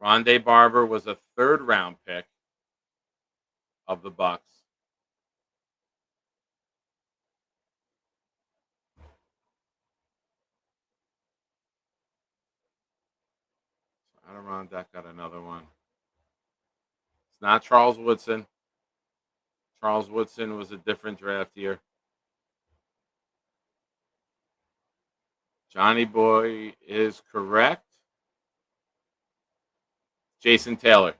Rondé Barber was a 3rd round pick of the Bucks. Adirondack got another one. It's not Charles Woodson. Charles Woodson was a different draft year. Johnny Boy is correct. Jason Taylor.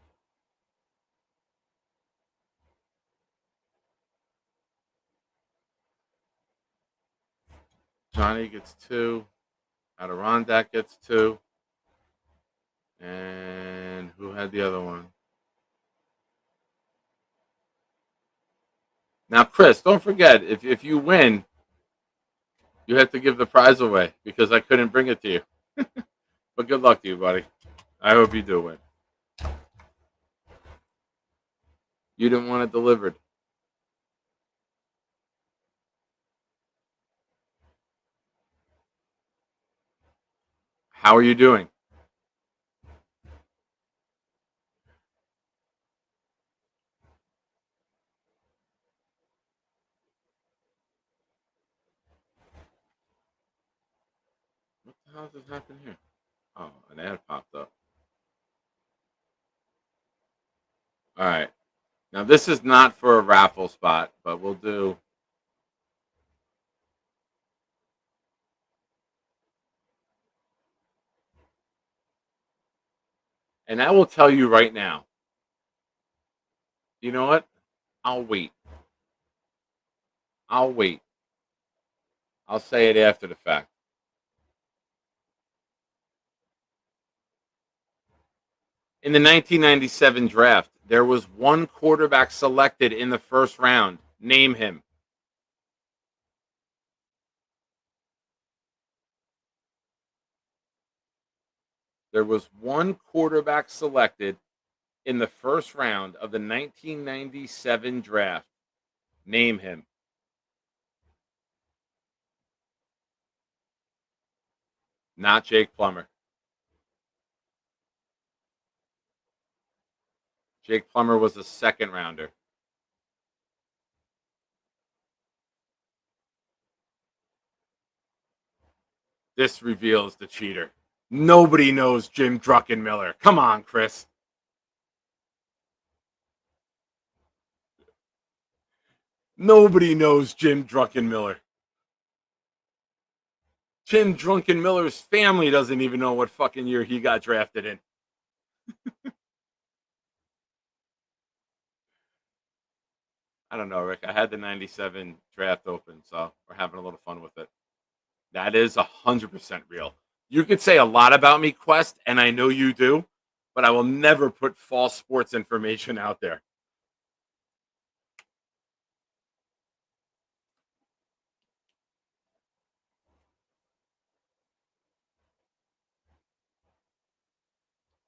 Johnny gets 2. Adirondack gets 2. And who had the other one? Now, Chris, don't forget, if you win, you have to give the prize away because I couldn't bring it to you. But good luck to you, buddy. I hope you do win. You didn't want it delivered. How are you doing? What the hell just happened here? Oh, an ad popped up. All right. Now, this is not for a raffle spot, but we'll do. And I will tell you right now. You know what? I'll wait. I'll say it after the fact. In the 1997 draft, there was one quarterback selected in the first round. Name him. There was one quarterback selected in the first round of the 1997 draft. Name him. Not Jake Plummer. Jake Plummer was a 2nd rounder. This reveals the cheater. Nobody knows Jim Druckenmiller. Come on, Chris. Nobody knows Jim Druckenmiller. Jim Druckenmiller's family doesn't even know what fucking year he got drafted in. I don't know, Rick. I had the 97 draft open, so we're having a little fun with it. That is 100% real. You could say a lot about me, Quest, and I know you do, but I will never put false sports information out there.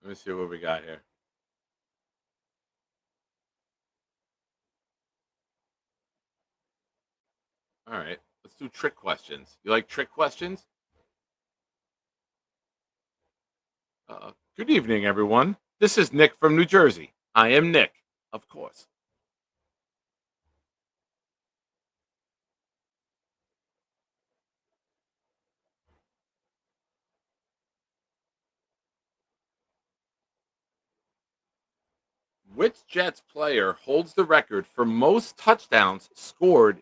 Let me see what we got here. All right, let's do trick questions. You like trick questions? Good evening, everyone. This is Nick from New Jersey. I am Nick. Of course. Which Jets player holds the record for most touchdowns scored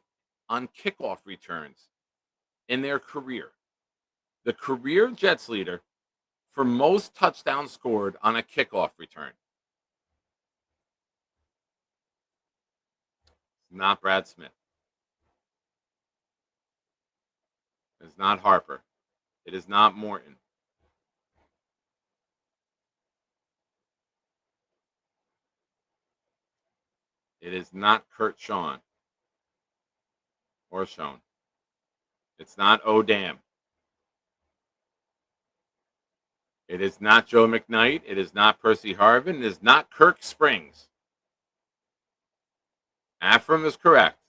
on kickoff returns in their career? The career Jets leader for most touchdowns scored on a kickoff return. Not Brad Smith. It's not Harper. It is not Morton. It is not Kurt Sean or Sean. It's not Odam. It is not Joe McKnight. It is not Percy Harvin. It is not Kirk Springs. Afram is correct.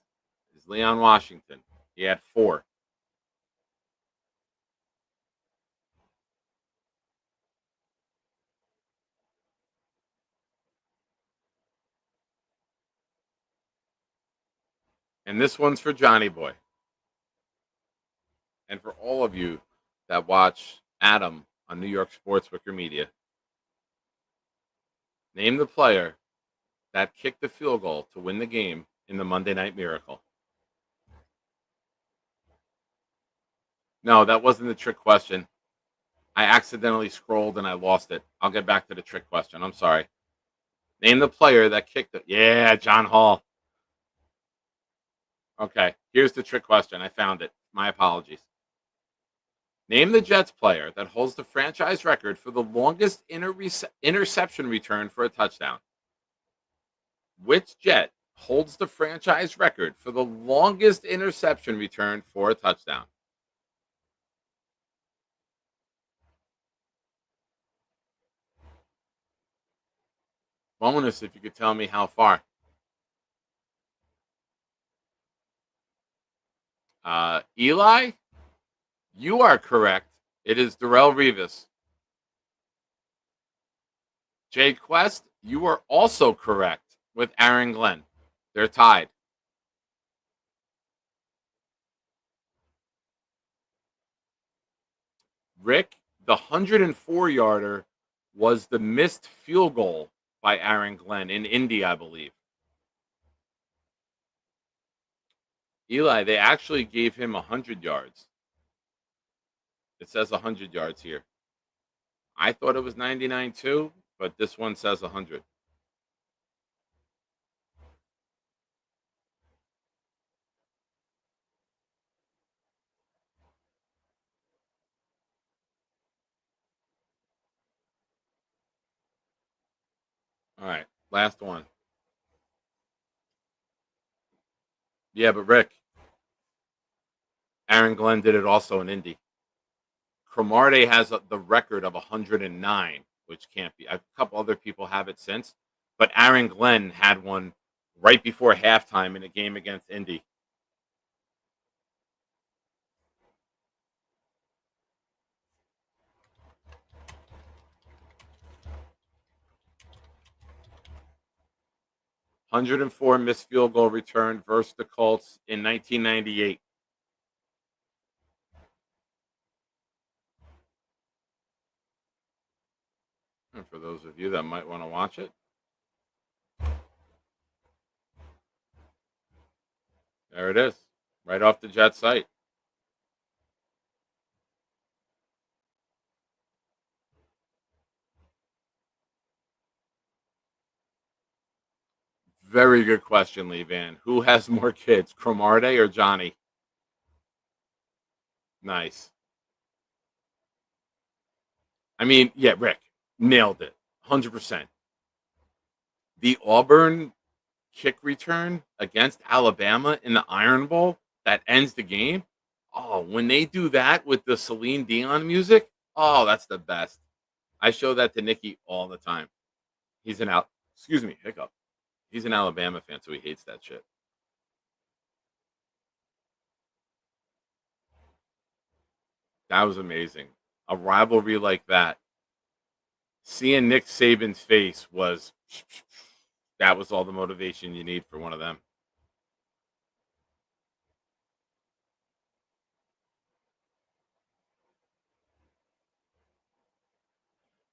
It's Leon Washington. He had 4. And this one's for Johnny Boy. And for all of you that watch Adam on New York Sports Wicker Media. Name the player that kicked the field goal to win the game in the Monday Night Miracle. No, that wasn't the trick question. I accidentally scrolled and I lost it. I'll get back to the trick question. I'm sorry. Name the player that kicked it. Yeah, John Hall. Okay, here's the trick question. I found it. My apologies. Name the Jets player that holds the franchise record for the longest interception return for a touchdown. Which Jet holds the franchise record for the longest interception return for a touchdown? Bonus if you could tell me how far. Eli, you are correct. It is Darrelle Revis. Jay Quest, you are also correct with Aaron Glenn. They're tied. Rick, the 104-yarder was the missed field goal by Aaron Glenn in Indy, I believe. Eli, they actually gave him 100 yards. It says 100 yards here. I thought it was 99 too, but this one says 100. All right, last one. Yeah, but Rick, Aaron Glenn did it also in Indy. Cromartie has the record of 109, which can't be. A couple other people have it since, but Aaron Glenn had one right before halftime in a game against Indy. "104 missed field goal return versus the Colts in 1998. And for those of you that might want to watch it, there it is, right off the Jet site. Very good question, Lee Van. Who has more kids, Cromartie or Johnny? Nice. I mean, yeah, Rick nailed it, 100%. The Auburn kick return against Alabama in the Iron Bowl that ends the game. Oh, when they do that with the Celine Dion music, oh, that's the best. I show that to Nikki all the time. He's an excuse me, hiccup. He's an Alabama fan, so he hates that shit. That was amazing. A rivalry like that. Seeing Nick Saban's face was That was all the motivation you need for one of them.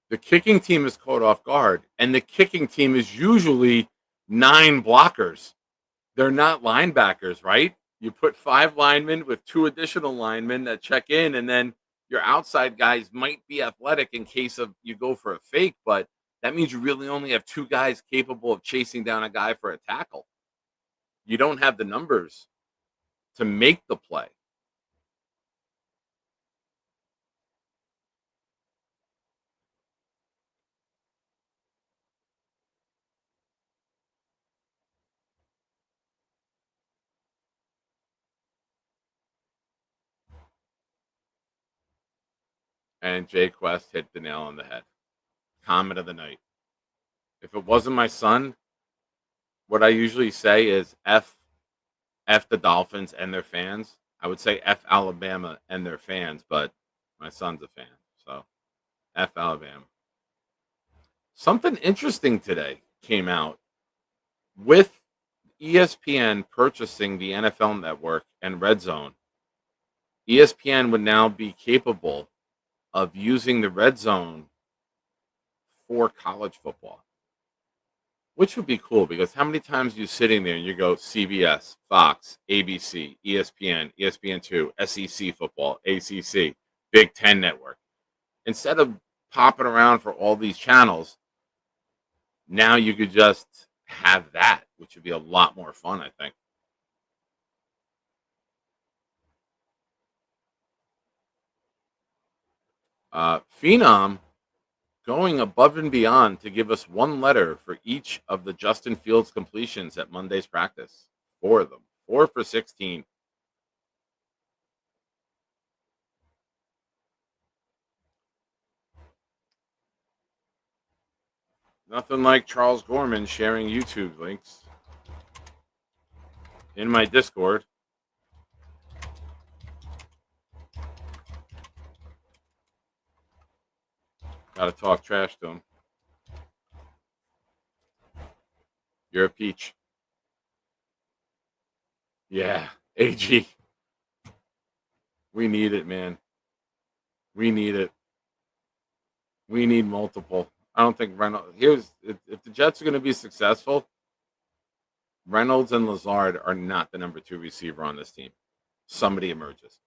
The kicking team is caught off guard, and the kicking team is usually 9 blockers. They're not linebackers, right? You put 5 linemen with 2 additional linemen that check in, and then your outside guys might be athletic in case of you go for a fake, but that means you really only have 2 guys capable of chasing down a guy for a tackle. You don't have the numbers to make the play. And Jay Quest hit the nail on the head. Comment of the night. If it wasn't my son, what I usually say is F the Dolphins and their fans. I would say F Alabama and their fans, but my son's a fan. So F Alabama. Something interesting today came out with ESPN purchasing the NFL Network and Red Zone. ESPN would now be capable of using the Red Zone for college football, which would be cool because how many times are you sitting there and you go CBS, Fox, ABC, ESPN, ESPN2, SEC football, ACC, Big Ten Network. Instead of popping around for all these channels, now you could just have that, which would be a lot more fun, I think. Phenom going above and beyond to give us 1 letter for each of the Justin Fields completions at Monday's practice. 4 of them. 4 for 16. Nothing like Charles Gorman sharing YouTube links in my Discord. Gotta talk trash to him. You're a peach. Yeah, AG. We need it, man. We need it. We need multiple. I don't think Reynolds. If the Jets are going to be successful, Reynolds and Lazard are not the number 2 receiver on this team. Somebody emerges.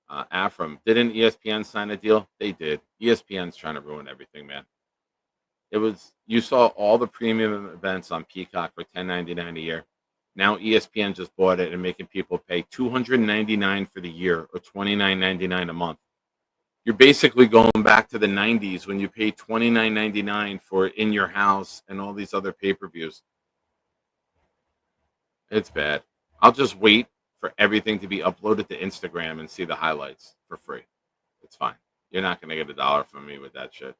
Afram, didn't ESPN sign a deal? They did. ESPN's trying to ruin everything, man. You saw all the premium events on Peacock for $10.99 a year. Now ESPN just bought it and making people pay $299 for the year or $29.99 a month. You're basically going back to the 90s when you paid $29.99 for In Your House and all these other pay-per-views. It's bad. I'll just wait for everything to be uploaded to Instagram and see the highlights for free. It's fine. You're not going to get $1 from me with that shit.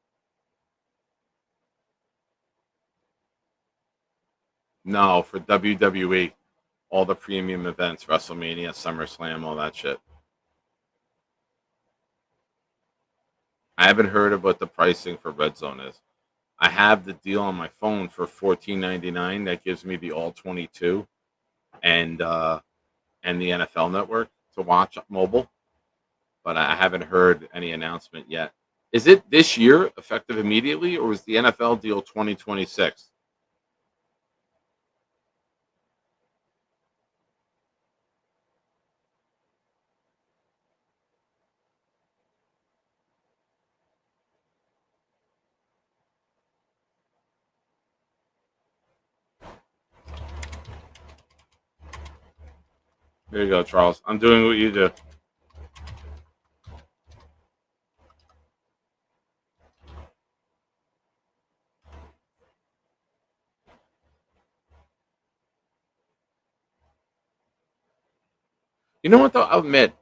No, for WWE, all the premium events, WrestleMania, SummerSlam, all that shit. I haven't heard of what the pricing for Red Zone is. I have the deal on my phone for $14.99 that gives me the all 22 and the NFL Network to watch mobile, but I haven't heard any announcement yet. Is it this year, effective immediately, or is the NFL deal 2026? There you go, Charles. I'm doing what you do. You know what, though? I'll admit,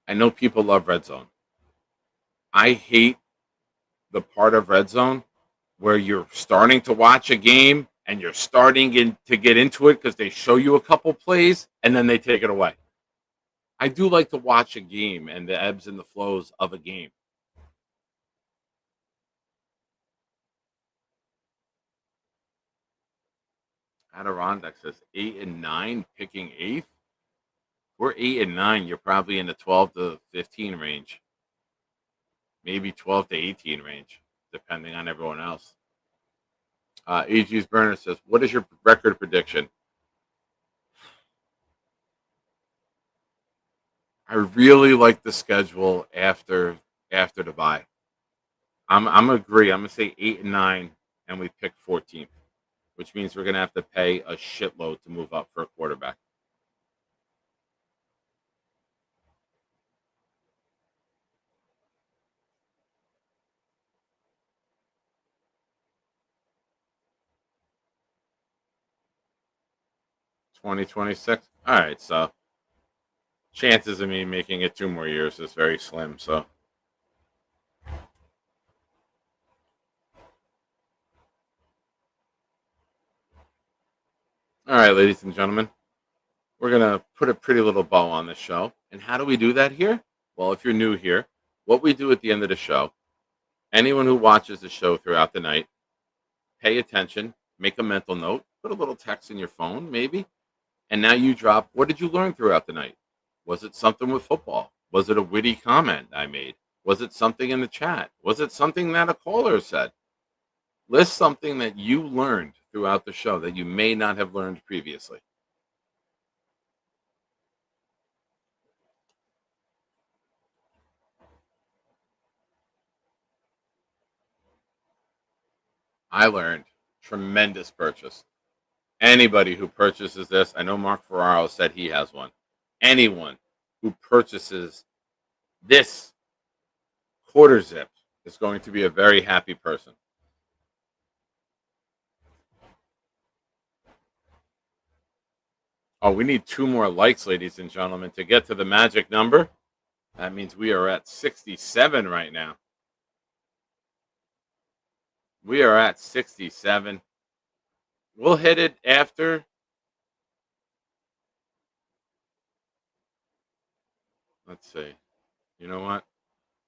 I know people love Red Zone. I hate the part of Red Zone where you're starting to watch a game and you're to get into it because they show you a couple plays and then they take it away. I do like to watch a game and the ebbs and the flows of a game. Adirondack says 8 and 9, picking eighth. We're 8 and 9. You're probably in the 12 to 15 range, maybe 12 to 18 range, depending on everyone else. AG's Burner says, "What is your record prediction?" I really like the schedule after the bye. I'm agree. I'm gonna say 8 and 9, and we pick 14th, which means we're gonna have to pay a shitload to move up for a quarterback. $2026. All right, so chances of me making it 2 more years is very slim. So, all right, ladies and gentlemen, we're gonna put a pretty little bow on this show. And how do we do that here? Well, if you're new here, what we do at the end of the show, anyone who watches the show throughout the night, pay attention, make a mental note, put a little text in your phone, maybe, and now you drop, what did you learn throughout the night? Was it something with football? Was it a witty comment I made? Was it something in the chat? Was it something that a caller said? List something that you learned throughout the show that you may not have learned previously. I learned tremendous purchase. Anybody who purchases this, I know Mark Ferraro said he has one. Anyone who purchases this quarter zip is going to be a very happy person. Oh, we need 2 more likes, ladies and gentlemen, to get to the magic number. That means we are at 67 right now. We are at 67. We'll hit it after. Let's see. You know what?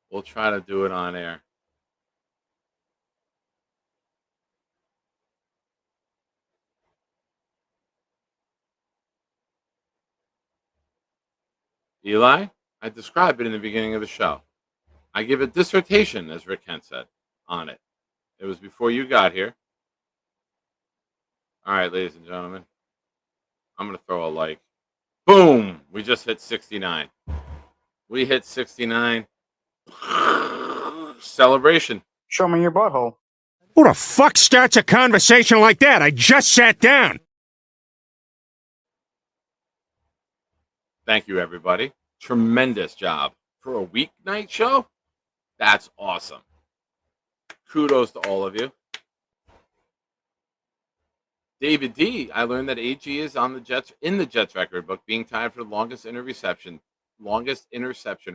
We'll try to do it on air. Eli, I described it in the beginning of the show. I give a dissertation, as Rick Kent said, on it. It was before you got here. All right, ladies and gentlemen, I'm going to throw a like. Boom! We just hit 69. We hit 69. Celebration. Show me your butthole. Who the fuck starts a conversation like that? I just sat down. Thank you, everybody. Tremendous job. For a weeknight show, that's awesome. Kudos to all of you. David D, I learned that AG is on the Jets in the Jets record book, being tied for the longest interception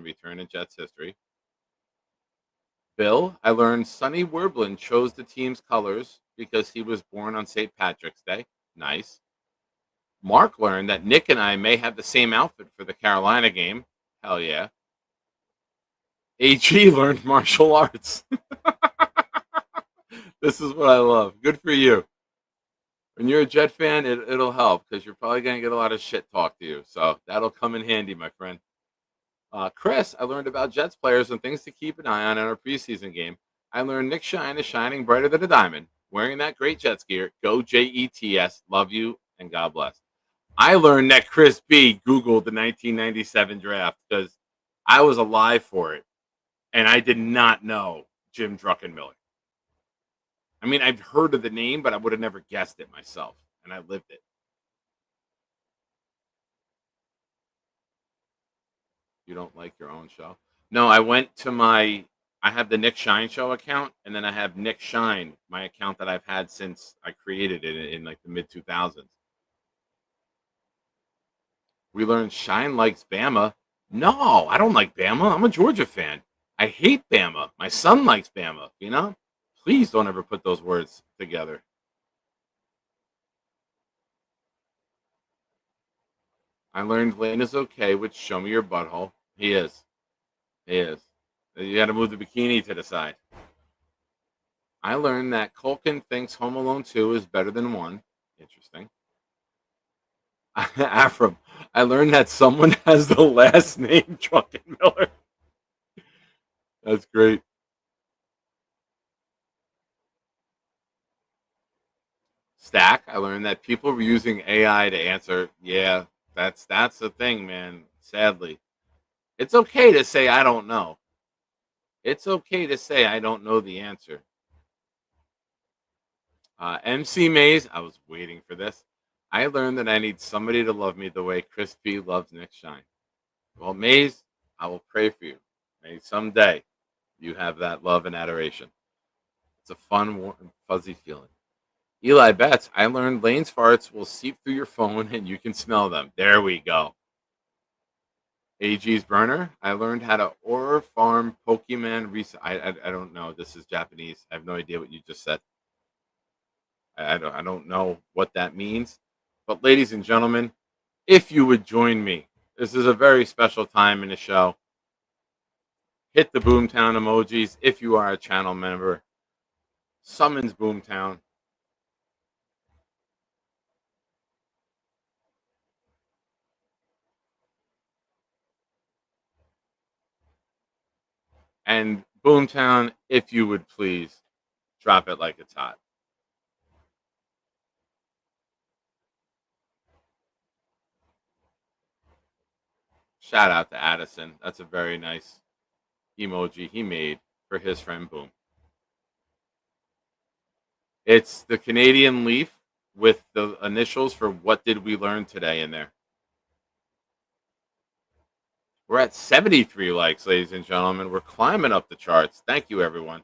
return in Jets history. Bill, I learned Sonny Werblin chose the team's colors because he was born on St. Patrick's Day. Nice. Mark learned that Nick and I may have the same outfit for the Carolina game. Hell yeah. AG learned martial arts. This is what I love. Good for you. When you're a Jet fan, it'll help because you're probably going to get a lot of shit talked to you. So that'll come in handy, my friend. Chris, I learned about Jets players and things to keep an eye on in our preseason game. I learned Nick Shine is shining brighter than a diamond. Wearing that great Jets gear. Go Jets. Love you and God bless. I learned that Chris B Googled the 1997 draft because I was alive for it. And I did not know Jim Druckenmiller. I mean, I've heard of the name, but I would have never guessed it myself. And I lived it. You don't like your own show? No, I went to I have the Nick Shine Show account, and then I have Nick Shine, my account that I've had since I created it in like the mid 2000s. We learned Shine likes Bama. No, I don't like Bama. I'm a Georgia fan. I hate Bama. My son likes Bama, you know? Please don't ever put those words together. I learned Lane is okay with show me your butthole. He is. He is. You got to move the bikini to the side. I learned that Culkin thinks Home Alone 2 is better than 1. Interesting. Afram, I learned that someone has the last name Druckenmiller. That's great. Stack, I learned that people were using AI to answer. Yeah, that's the thing, man. Sadly, it's okay to say I don't know. It's okay to say I don't know the answer. MC Mays, I was waiting for this. I learned that I need somebody to love me the way Chris B loves Nick Shine. Well, Mays, I will pray for you. May someday you have that love and adoration. It's a fun, warm, fuzzy feeling. Eli Betts, I learned Lane's farts will seep through your phone and you can smell them. There we go. AG's Burner, I learned how to order farm Pokemon reset. I don't know. This is Japanese. I have no idea what you just said. I don't know what that means. But ladies and gentlemen, if you would join me, this is a very special time in the show. Hit the Boomtown emojis if you are a channel member. Summons Boomtown. And Boomtown, if you would please drop it like it's hot. Shout out to Addison. That's a very nice emoji he made for his friend Boom. It's the Canadian leaf with the initials for what did we learn today in there. We're at 73 likes, ladies and gentlemen. We're climbing up the charts. Thank you, everyone.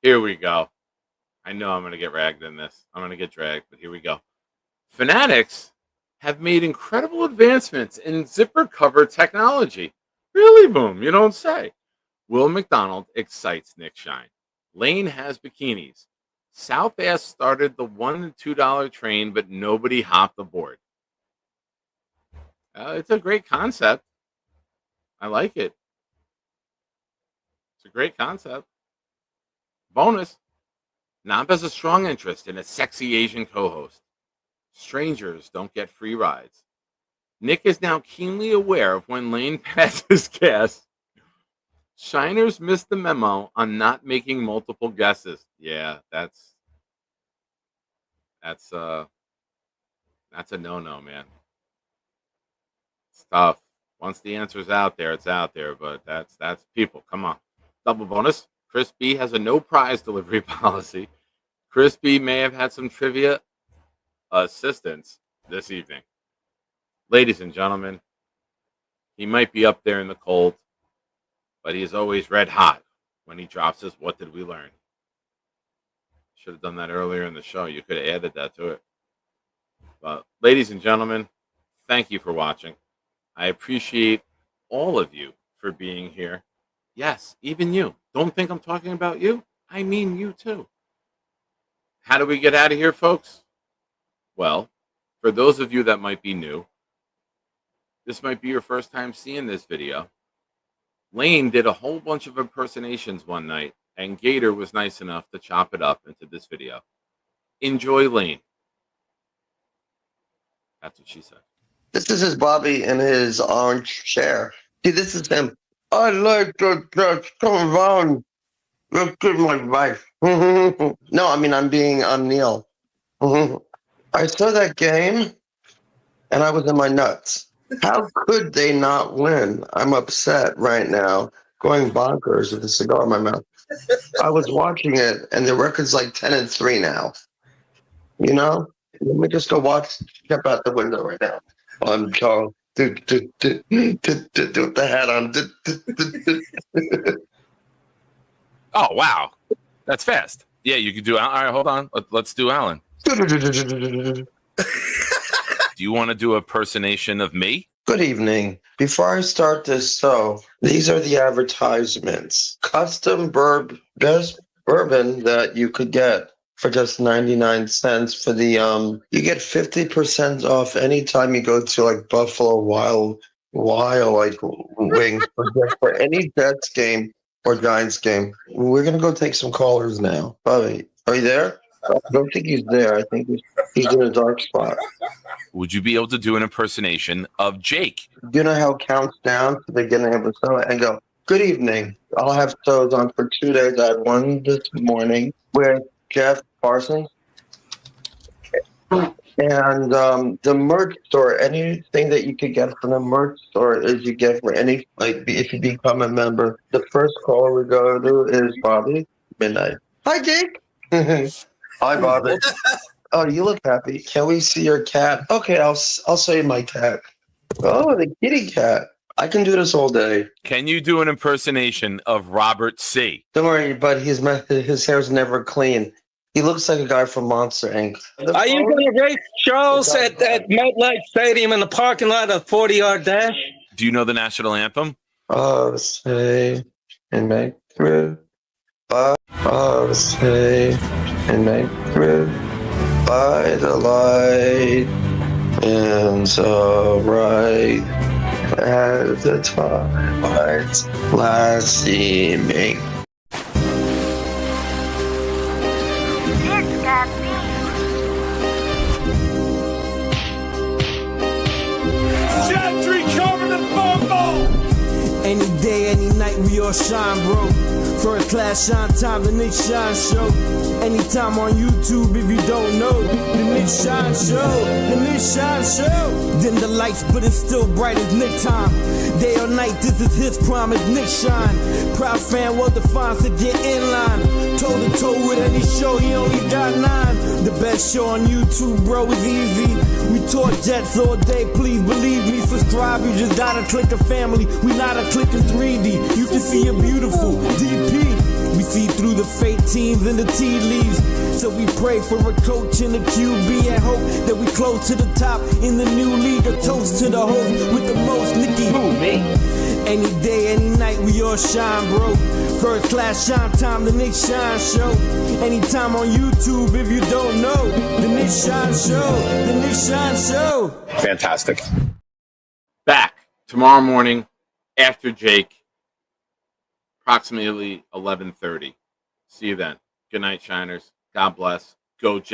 Here we go. I know I'm going to get ragged in this. I'm going to get dragged, but here we go. Fanatics have made incredible advancements in zipper cover technology. Really, Boom? You don't say. Will McDonald excites Nick Shine. Lane has bikinis. South Ass started the $1 and $2 train, but nobody hopped aboard. It's a great concept. I like it. It's a great concept. Bonus. Namp has a strong interest in a sexy Asian co-host. Strangers don't get free rides. Nick is now keenly aware of when Lane passes gas. Shiners missed the memo on not making multiple guesses. Yeah, that's a no-no, man. It's tough. Once the answer's out there, it's out there. But that's people. Come on. Double bonus. Chris B has a no prize delivery policy. Chris B may have had some trivia assistance this evening. Ladies and gentlemen, he might be up there in the cold, but he is always red hot when he drops his what did we learn. Should have done that earlier in the show. You could have added that to it. But ladies and gentlemen, thank you for watching. I appreciate all of you for being here. Yes, even you. Don't think I'm talking about you. I mean you too. How do we get out of here, folks? Well, for those of you that might be new, this might be your first time seeing this video. Lane did a whole bunch of impersonations one night, and Gator was nice enough to chop it up into this video. Enjoy Lane. That's what she said. This is Bobby in his orange chair. See, this is him. I like to come around. Look at my wife. No, I mean, I'm Neil. I saw that game, and I was in my nuts. How could they not win? I'm upset right now, going bonkers with a cigar in my mouth. I was watching it, and the record's like 10-3 now. You know? Let me just go step out the window right now. I'm Charles. With the hat on. Oh, wow. That's fast. Yeah, you could do. All right, hold on. Let's do Alan. Do you want to do a impersonation of me? Good evening. Before I start this show, these are the advertisements. Custom best bourbon that you could get for just 99 cents for the you get 50% off anytime you go to like Buffalo Wild like Wings for any Jets game or Giants game. We're gonna go take some callers now. Bobby, are you there? I don't think he's there. I think he's in a dark spot. Would you be able to do an impersonation of Jake? You know how it counts down to the beginning of the show and go, good evening. I'll have shows on for 2 days. I had one this morning with Jeff Parsons. And the merch store, anything that you could get from the merch store is you get for any, like, if you become a member. The first call we go to is Bobby, midnight. Hi, Jake. Hi, Bobby. Oh, you look happy. Can we see your cat? Okay, I'll show you my cat. Oh, the kitty cat. I can do this all day. Can you do an impersonation of Robert C? Don't worry, but his hair's never clean. He looks like a guy from Monster Inc. Are you going to race Charles at MetLife Stadium in the parking lot of 40-yard dash? Do you know the national anthem? Oh, say and make through. Oh, say and make through. By the light and so bright as the twilight's last evening. Any day, any night, we all shine, bro. First class shine time, the Nick Shine Show. Anytime on YouTube, if you don't know, the Nick Shine Show, the Nick Shine Show. Dim the lights, but it's still bright as Nick time. Day or night, this is his prime, it's Nick Shine. Proud fan, well defined, so get in line. Toe to toe with any show, he only got 9. The best show on YouTube, bro, is easy. We talk Jets all day, please believe me. Subscribe, you just gotta click a family. We not a click in 3D. You can see a beautiful DP. We see through the fake teams and the tea leaves. So we pray for a coach and a QB and hope that we close to the top in the new league. A toast to the host with the most, Nicky. Who, me? Any day, any night, we all shine, bro. First class shine time, the Nick Shine Show. Anytime on YouTube, if you don't know, the Nick Shine Show, the Nick Shine Show. Fantastic. Back tomorrow morning after Jake, approximately 11:30. See you then. Good night, Shiners. God bless. Go Jets.